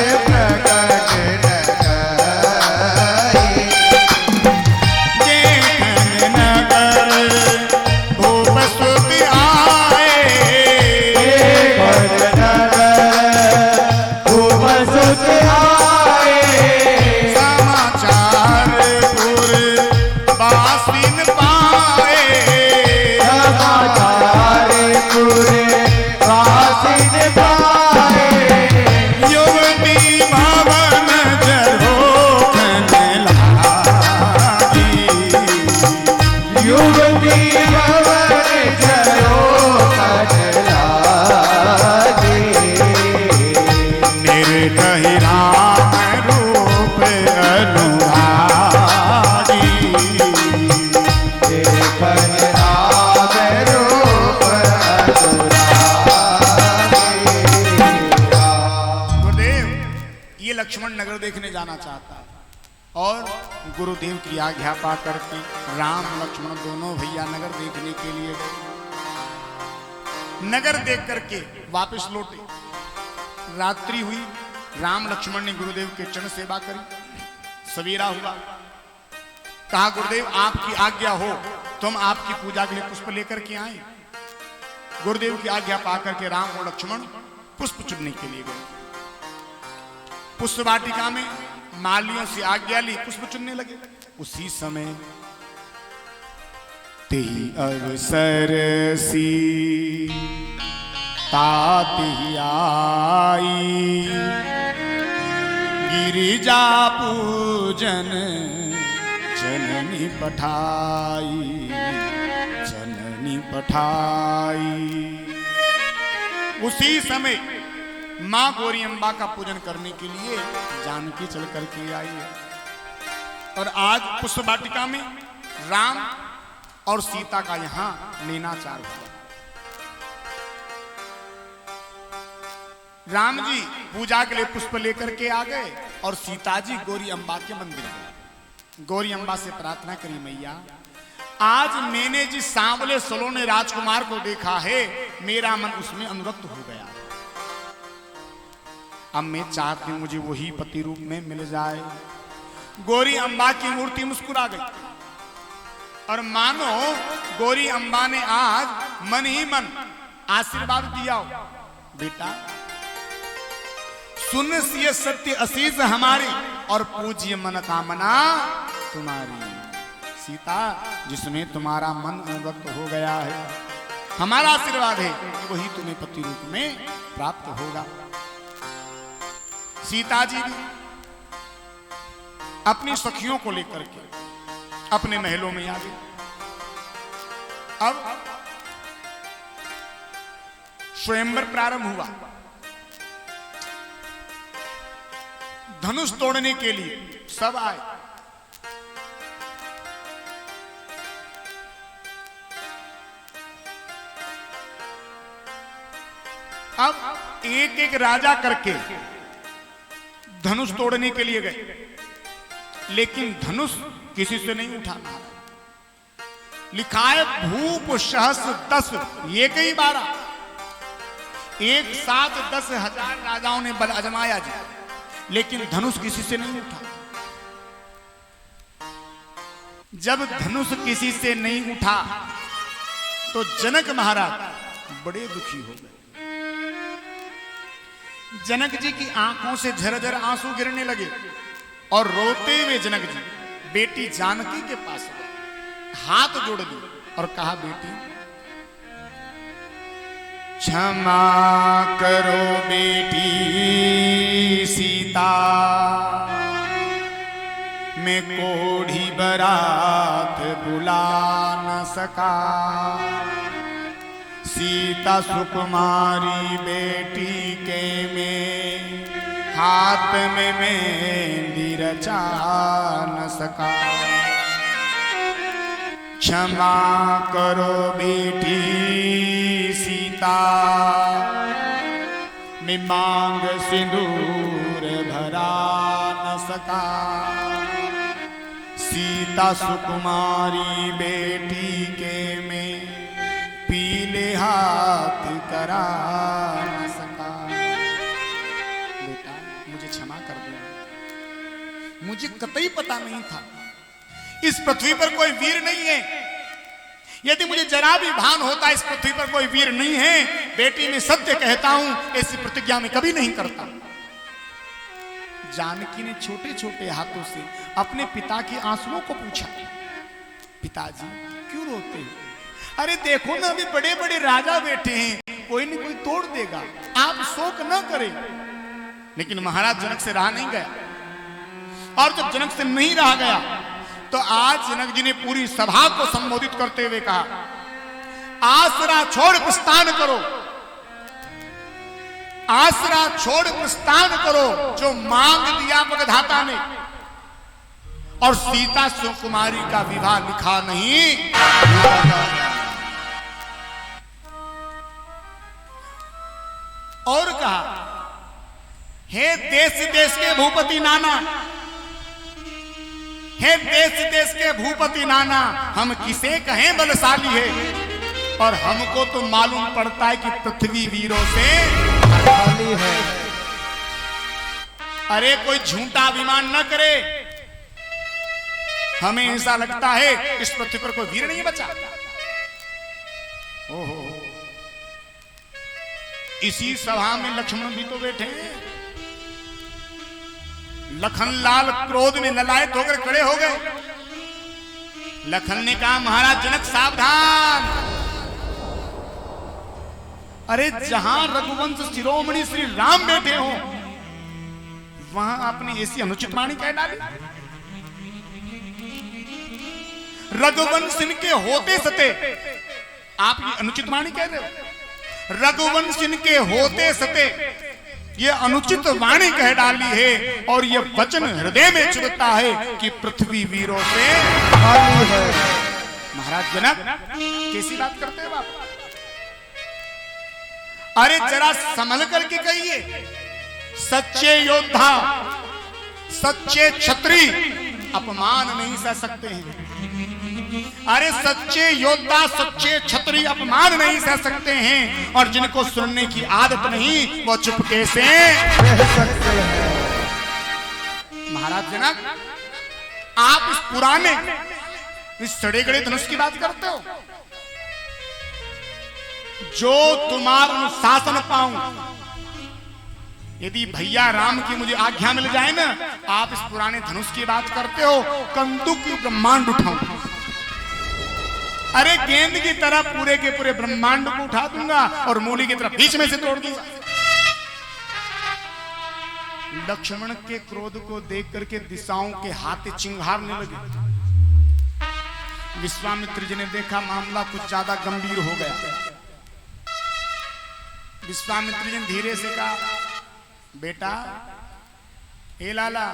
देखने जाना चाहता है और गुरुदेव की आज्ञा पा करके राम लक्ष्मण दोनों भैया नगर देखने के लिए गए। नगर देख करके वापस लौटे। रात्रि हुई। राम लक्ष्मण ने गुरुदेव के चरण सेवा करी। सवेरा हुआ। कहा, गुरुदेव आपकी आज्ञा हो तो हम आपकी पूजा के लिए पुष्प लेकर के आए। गुरुदेव की आज्ञा पा करके राम और लक्ष्मण पुष्प चुनने के लिए गए। पुष्प वाटिका में मालियों से आज्ञा ली, पुष्प चुनने लगे। उसी समय तेही अवसर सी ताती आई, गिरिजा पूजन जननी पठाई, जननी पठाई। उसी समय मां गौरी अम्बा का पूजन करने के लिए जानकी चल करके आई है। और आज पुष्प वाटिका में राम और सीता का यहां लीनाचार हुआ। राम जी पूजा के लिए पुष्प लेकर के आ गए और सीता जी गौरी अम्बा के मंदिर गए। गौरी अम्बा से प्रार्थना करी, मैया आज मैंने जिस सांवले सलोने राजकुमार को देखा है, मेरा मन उसमें अनुरक्त हो गया। अब मैं चाहती हूं मुझे वही पति रूप में मिल जाए। गौरी अम्बा की मूर्ति मुस्कुरा गई और मानो गौरी अम्बा ने आज मन ही मन आशीर्वाद दिया, बेटा सुन ये सत्य असीस हमारी और पूज्य मन कामना तुम्हारी। सीता जिसमें तुम्हारा मन अनुरक्त हो गया है, हमारा आशीर्वाद है कि वही तुम्हें पति रूप में प्राप्त होगा। सीता जी भी अपनी सखियों को लेकर के अपने महलों में आ गई। अब स्वयंवर प्रारंभ हुआ। धनुष तोड़ने के लिए सब आए। अब एक एक राजा करके धनुष तोड़ने के लिए गए, लेकिन धनुष किसी से नहीं उठा। लिखा है भूप सहस 10, ये कई 12, एक साथ 10,000 राजाओं ने बल आजमाया जी, लेकिन धनुष किसी से नहीं उठा। जब धनुष किसी से नहीं उठा तो जनक महाराज बड़े दुखी हो गए। जनक जी की आंखों से झरझर आंसू गिरने लगे और रोते हुए जनक जी बेटी जानकी के पास गए, हाथ जोड़ दिए और कहा, बेटी क्षमा करो बेटी सीता, मैं कोढ़ी बरात बुला न सका। सीता सुकुमारी बेटी के में हाथ में मेहंदी रचा न सका। क्षमा करो बेटी सीता, मैं मांग सिंदूर भरा न सका। सीता सुकुमारी बेटी के में पीले हाथ करा न सका। बेटा मुझे क्षमा कर दो, मुझे कतई पता नहीं था इस पृथ्वी पर कोई वीर नहीं है। यदि मुझे जरा भी भान होता इस पृथ्वी पर कोई वीर नहीं है, बेटी मैं सत्य कहता हूं, ऐसी प्रतिज्ञा में कभी नहीं करता। जानकी ने छोटे छोटे हाथों से अपने पिता के आंसुओं को पूछा, पिताजी क्यों रोते हैं? अरे देखो ना, अभी बड़े बड़े राजा बैठे हैं, कोई न कोई तोड़ देगा, आप शोक न करें। लेकिन महाराज जनक से रहा नहीं गया, और जब जनक से नहीं रहा गया तो आज जनक जी ने पूरी सभा को संबोधित करते हुए कहा, आसरा छोड़ प्रस्थान करो, आसरा छोड़ प्रस्थान करो, जो मांग दिया मगधाता ने, और सीता सुकुमारी का विवाह लिखा नहीं। और कहा, हे देश देश के भूपति नाना, हे देश देश के भूपति नाना, हम किसे कहें बलशाली है, और हमको तो मालूम पड़ता है कि पृथ्वी वीरों से खाली है। अरे कोई झूठा अभिमान न करे, हमें ऐसा लगता है इस पृथ्वी पर कोई वीर नहीं बचा। ओहो, इसी सभा में लक्ष्मण भी तो बैठे हैं। लखनलाल क्रोध में ललायत होकर खड़े हो गए। लखन ने कहा, महाराज जनक सावधान, अरे जहां रघुवंश शिरोमणि श्री राम बैठे हो, वहां आपने ऐसी अनुचित वाणी कह डाली। रघुवंश के होते सते आप ये अनुचित वाणी कह रहे हो। रघुवंश के होते सते ये अनुचित वाणी कह डाली है, और ये वचन हृदय में चुभता है कि पृथ्वी वीरों से खाली है। महाराज जनक कैसी बात करते हैं बाप? अरे जरा संभल करके कहिए। सच्चे योद्धा, सच्चे क्षत्रिय अपमान नहीं सह सकते हैं। अरे सच्चे योद्धा, सच्चे क्षत्रिय अपमान नहीं सह सकते हैं, और जिनको सुनने की आदत नहीं वो चुपके से रह सकते हैं। महाराज जनक, आप इस पुराने, इस सड़े गड़े धनुष की बात करते हो। जो तुम्हारा अनुशासन पाऊं, यदि भैया राम की मुझे आज्ञा मिल जाए ना, आप इस पुराने धनुष की बात करते हो, कंदुक ब्रह्मांड उठाऊं। अरे गेंद की तरह पूरे के पूरे ब्रह्मांड को उठा दूंगा और मूली की तरफ बीच में से तोड़ दूंगा। लक्ष्मण के क्रोध को देख करके दिशाओं के हाथ चिंगारने लगे। विश्वामित्र जी ने देखा मामला कुछ ज्यादा गंभीर हो गया। विश्वामित्र जी ने धीरे से कहा, बेटा ए लाला,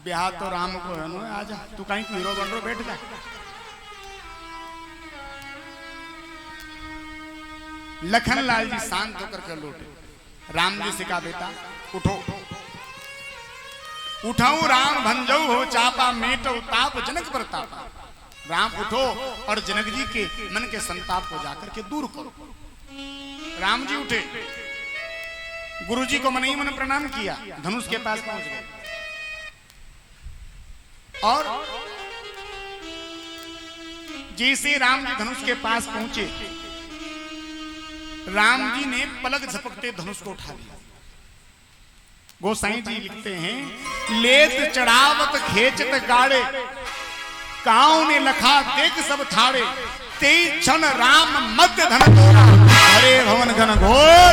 ब्याह तो राम को है ना, आजा, तू कहीं को हीरो बन रहा, बैठ जा। लखनलाल जी शांत होकर के लौटे। राम जी से कहा, बेटा उठो। उठाऊ राम भंजऊ हो चापा, मेटो ताप जनक प्रतापा। राम उठो और जनक जी के मन के संताप को जाकर के दूर करो। राम जी उठे, गुरु जी को मन ही मन प्रणाम किया, धनुष के पास पहुंच गए और जैसे राम जी धनुष के पास पहुंचे, राम जी ने पलक झपकते धनुष को उठा लिया। गोसाई जी लिखते हैं, लेत चढ़ावत खेचत गाड़े, काऊ ने लखा देख सब थाड़े, तेई क्षण राम मध्य धन तोरा, हरे भवन घन घोर।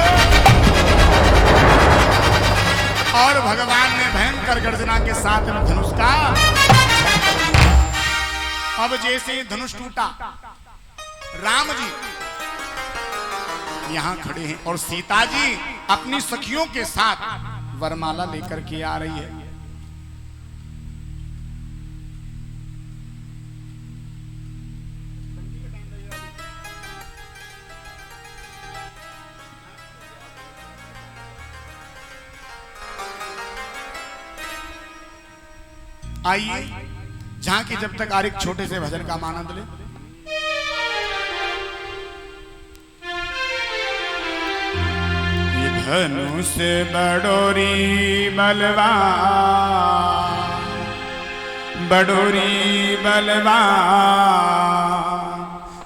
और भगवान ने भयंकर गर्जना के साथ धनुष का, अब जैसे धनुष टूटा, राम जी यहां खड़े हैं और सीता जी अपनी सखियों के साथ वरमाला लेकर के आ रही है। आइए जहां की जब तक आरिक छोटे से भजन का आनंद ले। ये धनुष बडोरी बलवान, बडोरी बलवान,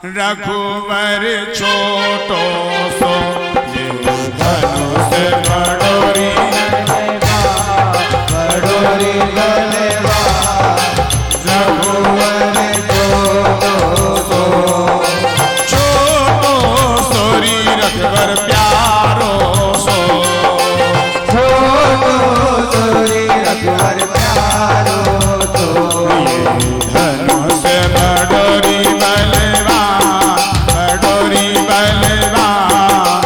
रघुवर छोटो सो। ये धनुष बडोरी बडोरी बलवान, रघुवर छोटो सोरी रघुवर प्यारो सो। सोरी रघुवर प्यारो तो। धनुष बडोरी बलवान, बडोरी बलवान,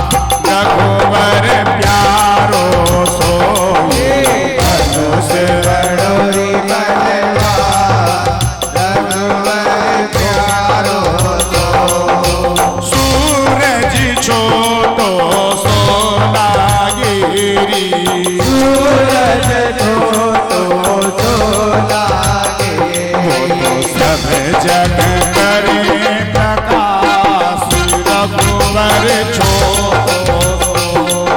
रघुवर प्यारो सो। धनुष बडोरी बलवान, रघुवर प्यारो तो। सूरज छोटो सो लागिरी, सूरज छोटो सो लागिरी। सब जग करे प्रकाश, रघुवर छोटो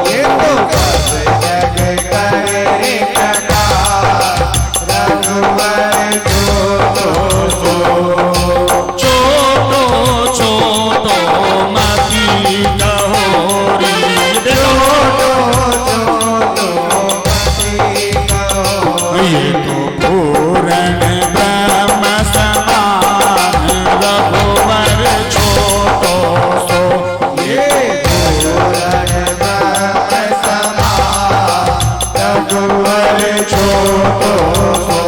ये तो सब जग करे प्रकाश, रघुवर छोटो सो। छोटो छोटो मती गहोरी। छोटो छोटो मति गहोरी। ये तो पूर्ण ब्रह्म समान, रघुवर छोटो सो। ये पूर्ण ब्रह्म समान, रघुवर छोटो सो।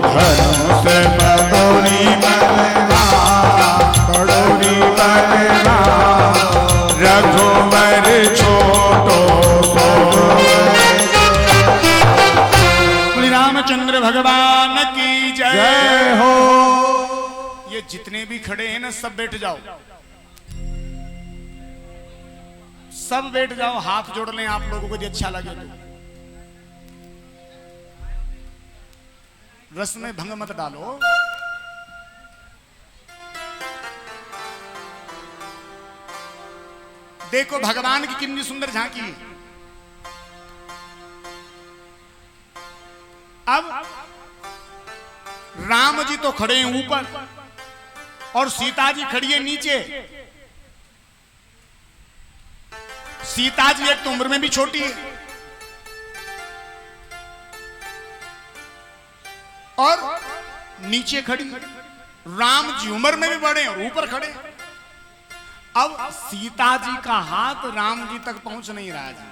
धनुष बडोरी बलवान, बडोरी बलवान, रघुवर छोटो सो। श्री रामचंद्र भगवान की जय जय हो। ये जितने भी खड़े हैं ना, सब बैठ जाओ, सब बैठ जाओ, हाथ जोड़ लें आप लोगों को यदि अच्छा लगे तो। रस में भंग मत डालो। देखो भगवान की कितनी सुंदर झांकी है। अब राम जी तो खड़े हैं ऊपर और सीता जी खड़ी है नीचे। सीता जी एक तो उम्र में भी छोटी है और नीचे खड़ी। राम जी उम्र में भी बड़े और ऊपर खड़े। अब सीता जी का हाथ राम जी तक पहुंच नहीं रहा जी।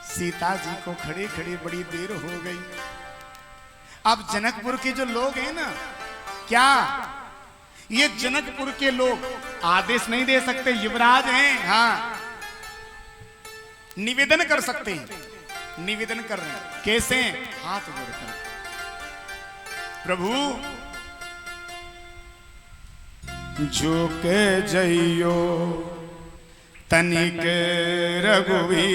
सीता जी को खड़े खड़े बड़ी देर हो गई। अब जनकपुर के जो लोग हैं ना, क्या ये जनकपुर के लोग आदेश नहीं दे सकते? युवराज हैं, हाँ, निवेदन कर सकते हैं। निवेदन कर रहे हैं, कैसे? हाथ जोड़कर, प्रभु झुके जइयो तनिक रघुवीर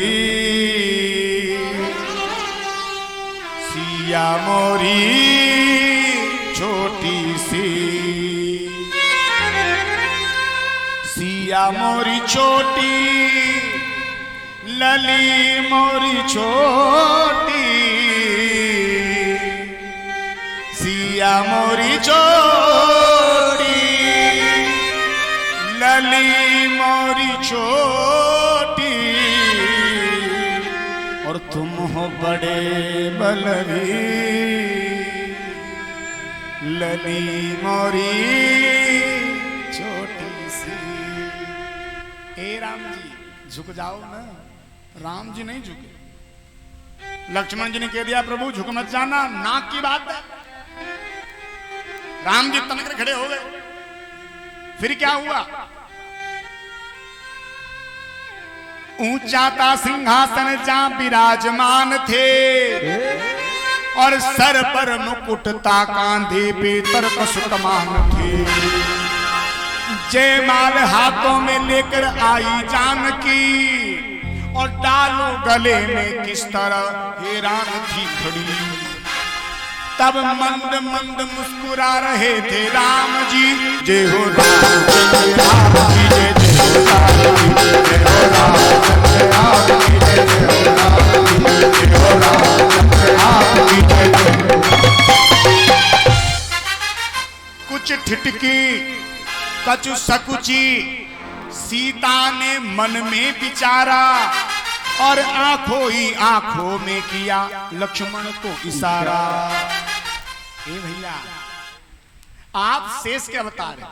सिया मोरी छोटी सी, सिया मोरी छोटी लली मोरी छोटी, सिया मोरी छोटी लली मोरी छोटी, और तुम हो बड़े बलवीर लली मोरी छोटी सी। ए राम जी झुक जाओ ना। राम जी नहीं झुके। लक्ष्मण जी ने कह दिया प्रभु झुक मत जाना, नाक की बात है। राम जी तनकर खड़े हो गए। फिर क्या हुआ? ऊंचा था सिंहासन जहां विराजमान थे, और सर पर मुकुट था, कांधे पे तरकस कमान थे। जयमाल हाथों में लेकर आई जानकी, और डालो गले में किस तरह हैरान थी खड़ी। तब मंद मंद मुस्कुरा रहे थे राम जी। जय हो राम राम की जय, जय हो राम की जय, जय हो राम राम की जय, जय हो राम की जय, जय हो राम कुछ ठिठकी कछु सकुची सीता ने मन में विचारा, और आंखों ही आंखों में किया लक्ष्मण को इशारा। ए भैया आप शेष के अवतार हैं,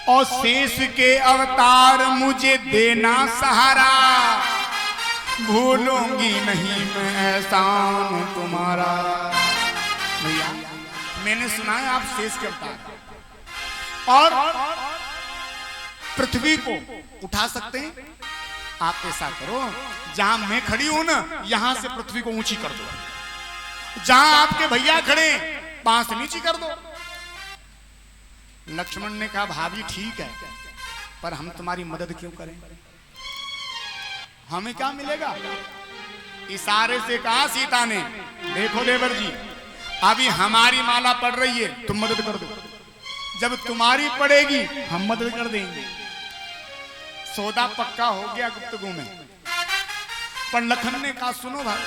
और शेष के अवतार मुझे देना सहारा। भूलूंगी नहीं मैं एहसान तुम्हारा। भैया मैंने सुना है आप शेष के अवतार, और पृथ्वी को उठा सकते हैं। आप ऐसा करो, जहां मैं खड़ी हूं ना, यहां से पृथ्वी को ऊंची कर दो। जहां आपके भैया खड़े पांव नीची कर दो। लक्ष्मण ने कहा भाभी ठीक है, पर हम तुम्हारी मदद क्यों करें? हमें क्या मिलेगा? इशारे से कहा सीता ने, देखो देवर जी अभी हमारी माला पड़ रही है, तुम मदद कर दो। जब तुम्हारी पड़ेगी हम मदद कर देंगे। सौदा पक्का हो गया गुप्तगू में। पर लखन ने कहा सुनो भाई,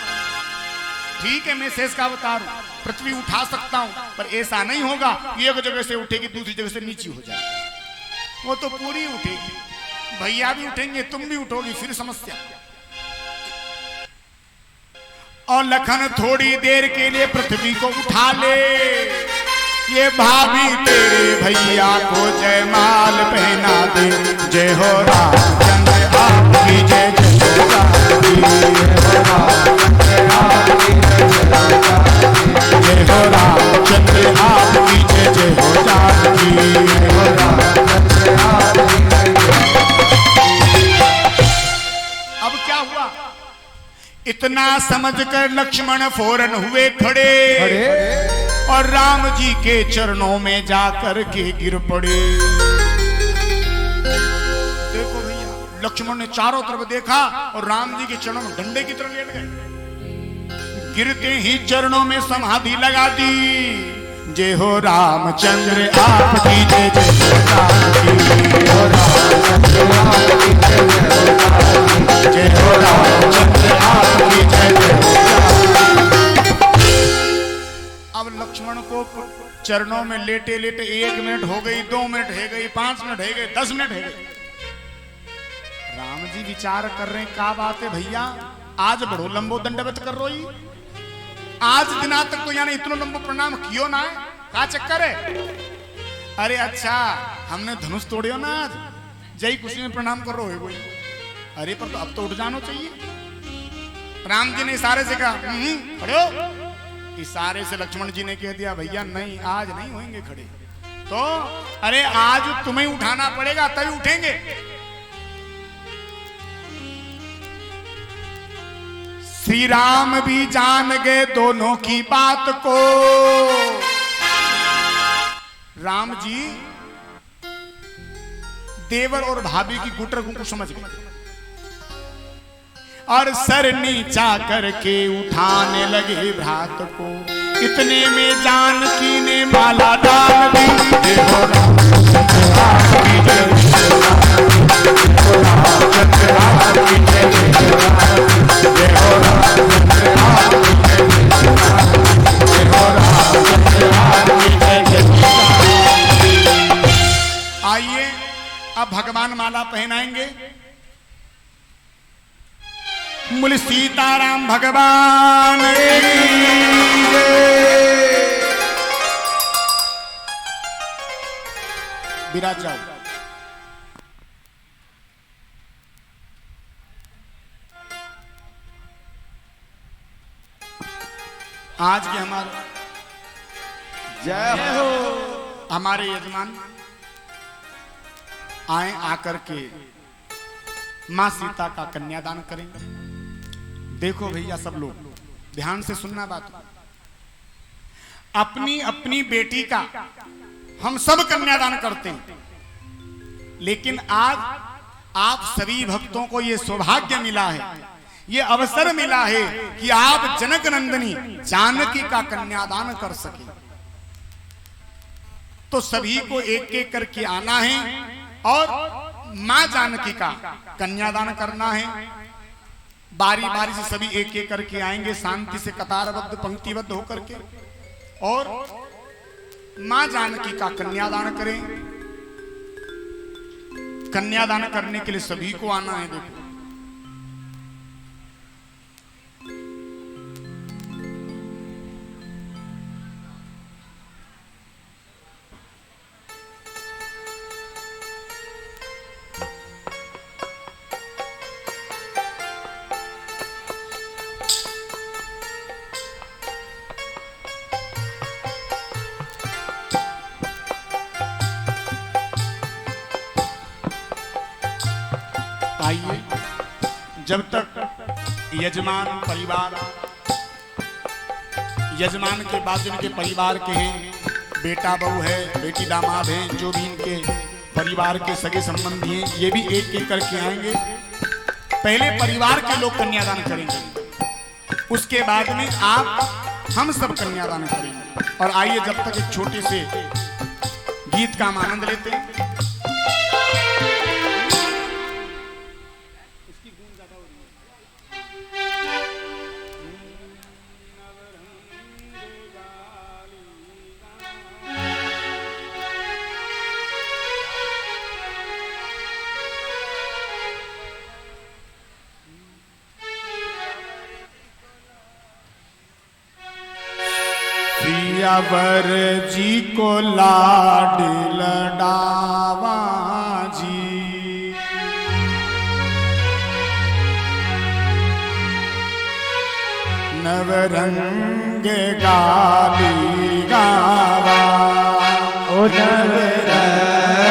ठीक है मैं शेष का अवतार हूं, पृथ्वी उठा सकता हूं, पर ऐसा नहीं होगा एक जगह से उठेगी दूसरी जगह से नीची हो जाएगी। वो तो पूरी उठेगी, भैया भी उठेंगे तुम भी उठोगी, फिर समस्या। और लखन थोड़ी देर के लिए पृथ्वी को उठा ले। ये भाभी तेरे भैया को जयमाल पहना दे। जय हो रामचंद्र आपकी जय, जय हो राम की जय हो रामचंद्र आपकी जय, जय हो राम की। अब क्या हुआ? इतना समझकर लक्ष्मण फौरन हुए खड़े, और राम जी के चरणों में जाकर के गिर पड़े। देखो भैया लक्ष्मण ने चारों तरफ देखा, और राम जी के चरणों में डंडे की तरह लेट गए। गिरते ही चरणों में समाधि लगा दी। जय हो रामचंद्र आपकी जय, जय हो राम की। जय हो रामचंद्र आपकी जय, जय हो राम। अब लक्ष्मण को चरणों में लेटे लेटे 1 मिनट हो गई, 2 मिनट हो गई, 5 मिनट हो गए, 10 मिनट हो गए। राम जी विचार कर रहे हैं, क्या बात है भैया आज बड़ो लंबो दंडवत कर रोई। आज दिना तक तो यानी इतना लंबो प्रणाम कियो ना है, क्या चक्कर है? अरे अच्छा हमने धनुष तोड़ियो ना आज, जय खुशी में प्रणाम कर रहे हो। अरे पर तो अब तो उठ जाना चाहिए। राम जी ने इशारे से कहा खड़े हो। इशारे से लक्ष्मण जी ने कह दिया भैया नहीं आज नहीं होंगे खड़े। तो अरे आज तुम्हें उठाना पड़ेगा तभी उठेंगे। श्री राम भी जान गए दोनों की बात को। राम जी देवर और भाभी की गुटर को समझ गए और सर नीचा करके उठाने लगे भ्रात को। इतने में जानकी ने माला डाल दी। आइए अब भगवान माला पहनाएंगे। बोले सीताराम भगवान विराज जाओ। आज के हमारे जय हो हमारे यजमान आए, आकर के मां सीता का कन्यादान करेंगे। देखो भैया सब लोग ध्यान से सुनना बात। अपनी अपनी बेटी का हम सब कन्यादान करते हैं, लेकिन आज आप सभी भक्तों को यह सौभाग्य मिला है, यह अवसर मिला है कि आप जनक नंदिनी जानकी का कन्यादान कर सके। तो सभी को एक एक करके आना है और मां जानकी का कन्यादान करना है। बारी बारी से सभी एक एक करके आएंगे, शांति से कतारबद्ध पंक्तिबद्ध होकर के, और मां जानकी का कन्यादान करें। कन्यादान करने के लिए सभी को आना है। देखो आइए, जब तक यजमान परिवार, यजमान के बाद इनके परिवार के हैं, बेटा बहू है, बेटी दामाद हैं, जो भी इनके परिवार के सगे संबंधी हैं, ये भी एक एक करके आएंगे। पहले परिवार के लोग कन्यादान करेंगे, उसके बाद में आप हम सब कन्यादान करेंगे। और आइए जब तक एक छोटे से गीत का आनंद लेते हैं। सियावर जी को लाड लडावा जी, नवरंग गाली गावा, ओ नवरंग गाली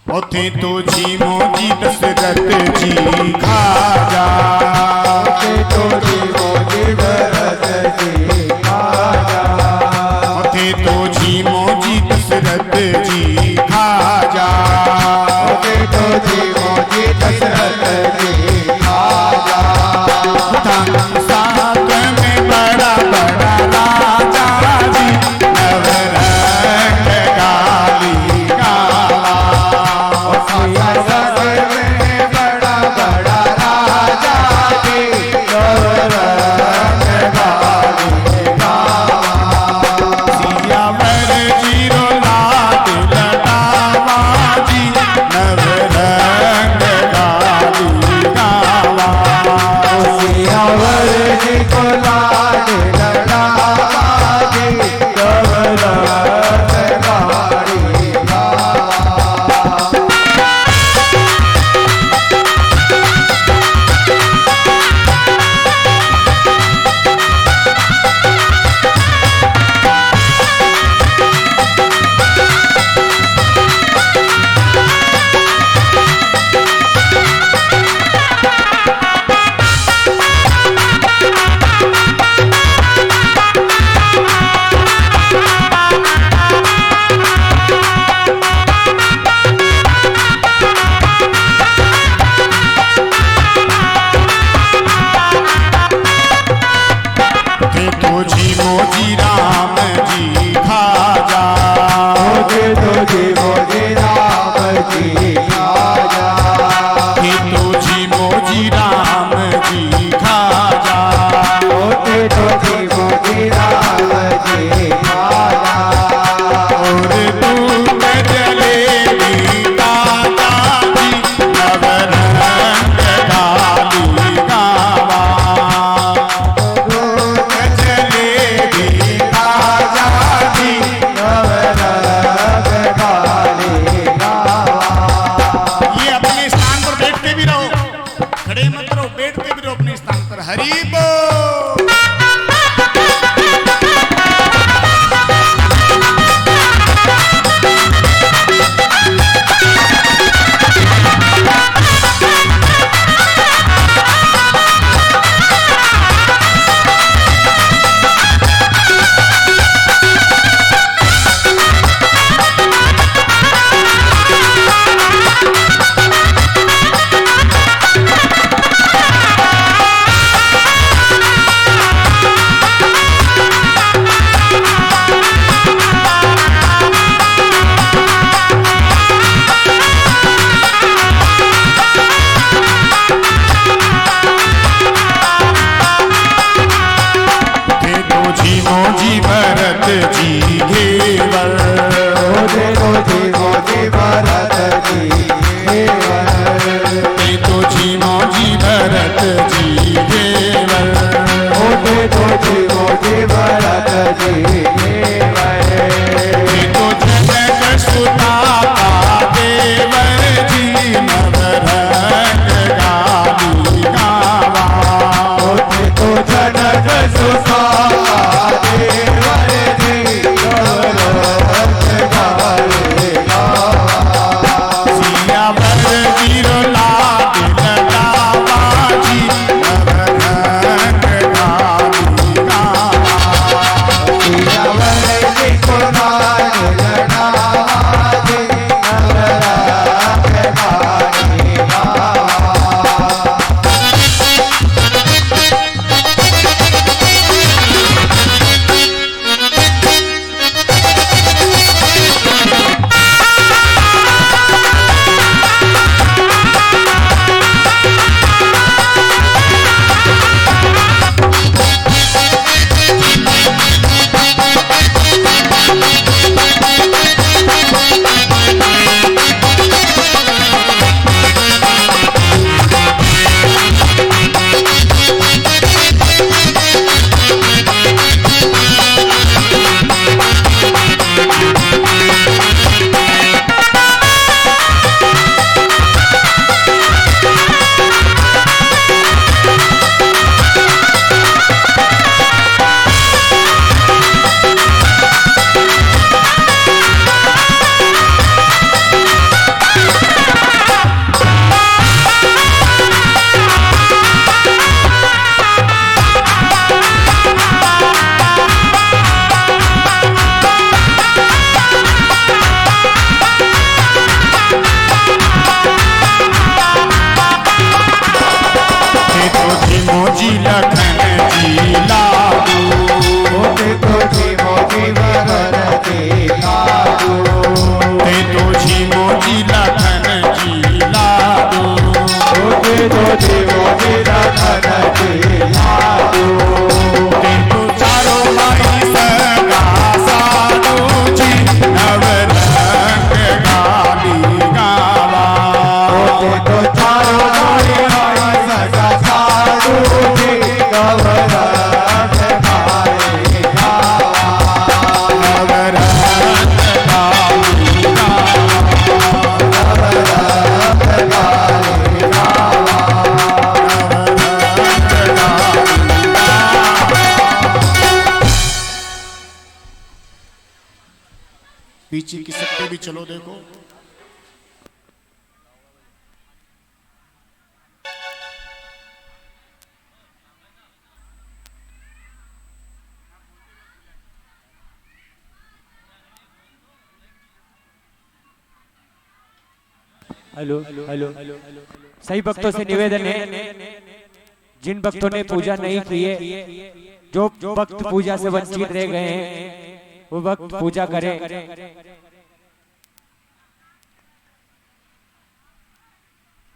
ओथे तो जी मोजी दशरथ जी खाजा, ओथे तो जी मोजी दशरथ जी खाजा, जी खाजा। जेठो जी मोजी दशरथ जी खाजा। धन सात में बड़ा बड़ा राजा जी नवरंग गाली गावा। सियासत में बड़ा बड़ा राजा जी नवरंग गाली गावा। सियावर जीरो लाड लटावा जी नवरंग गाली गावा। सियावर जी को लाड लड़ावा जी नवरंग गाली गावा। तुझी मोजी राम जी खाजा। जेठो जी मोजी राम जी खाजा। तुझी मोजी राम जी खाजा। जेठो जी मोजी राम जी खाजा। और दूध जलेबी ताजा जी नवरंग गाली गावा। दूध जलेबी ताजा जी नवरंग गाली गावा। ये अपने स्थान पर बैठ के भी रहो, खड़े मत रहो, बैठ के भी रहो अपने स्थान पर। हरि बोल। तुझी मोजी भरत जी घेवर। जेठो जी मोजी भरत जी घेवर। तुझी मोजी भरत जी घेवर। जेठो जी मोजी भरत जी घेवर। तो जनक सुता का देवर जी नवरंग गाली गावा। तो जनक सुता देवर जी नवरंग गाली गावा। सियावर जीरो लाड लटावा जी नवरंग गाली गावा। सिया पीछे की सट्टे भी चलो देखो। हेलो हेलो, सही भक्तों से निवेदन है, जिन भक्तों ने पूजा नहीं की है, जो भक्त पूजा से वंचित रह गए हैं, वो भक्त पूजा करें।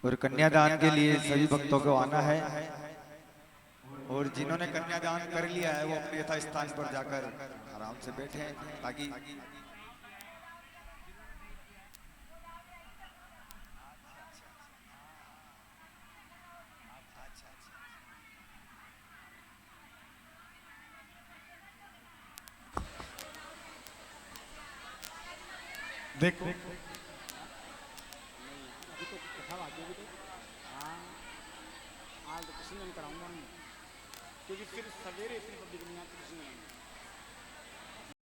और कन्यादान के लिए सभी भक्तों को आना है, और जिन्होंने कन्यादान कर लिया है वो अपने यथा स्थान पर जाकर आराम से बैठे, ताकि देखो क्योंकि फिर सवेरे इतनी पब्लिक नहीं आती।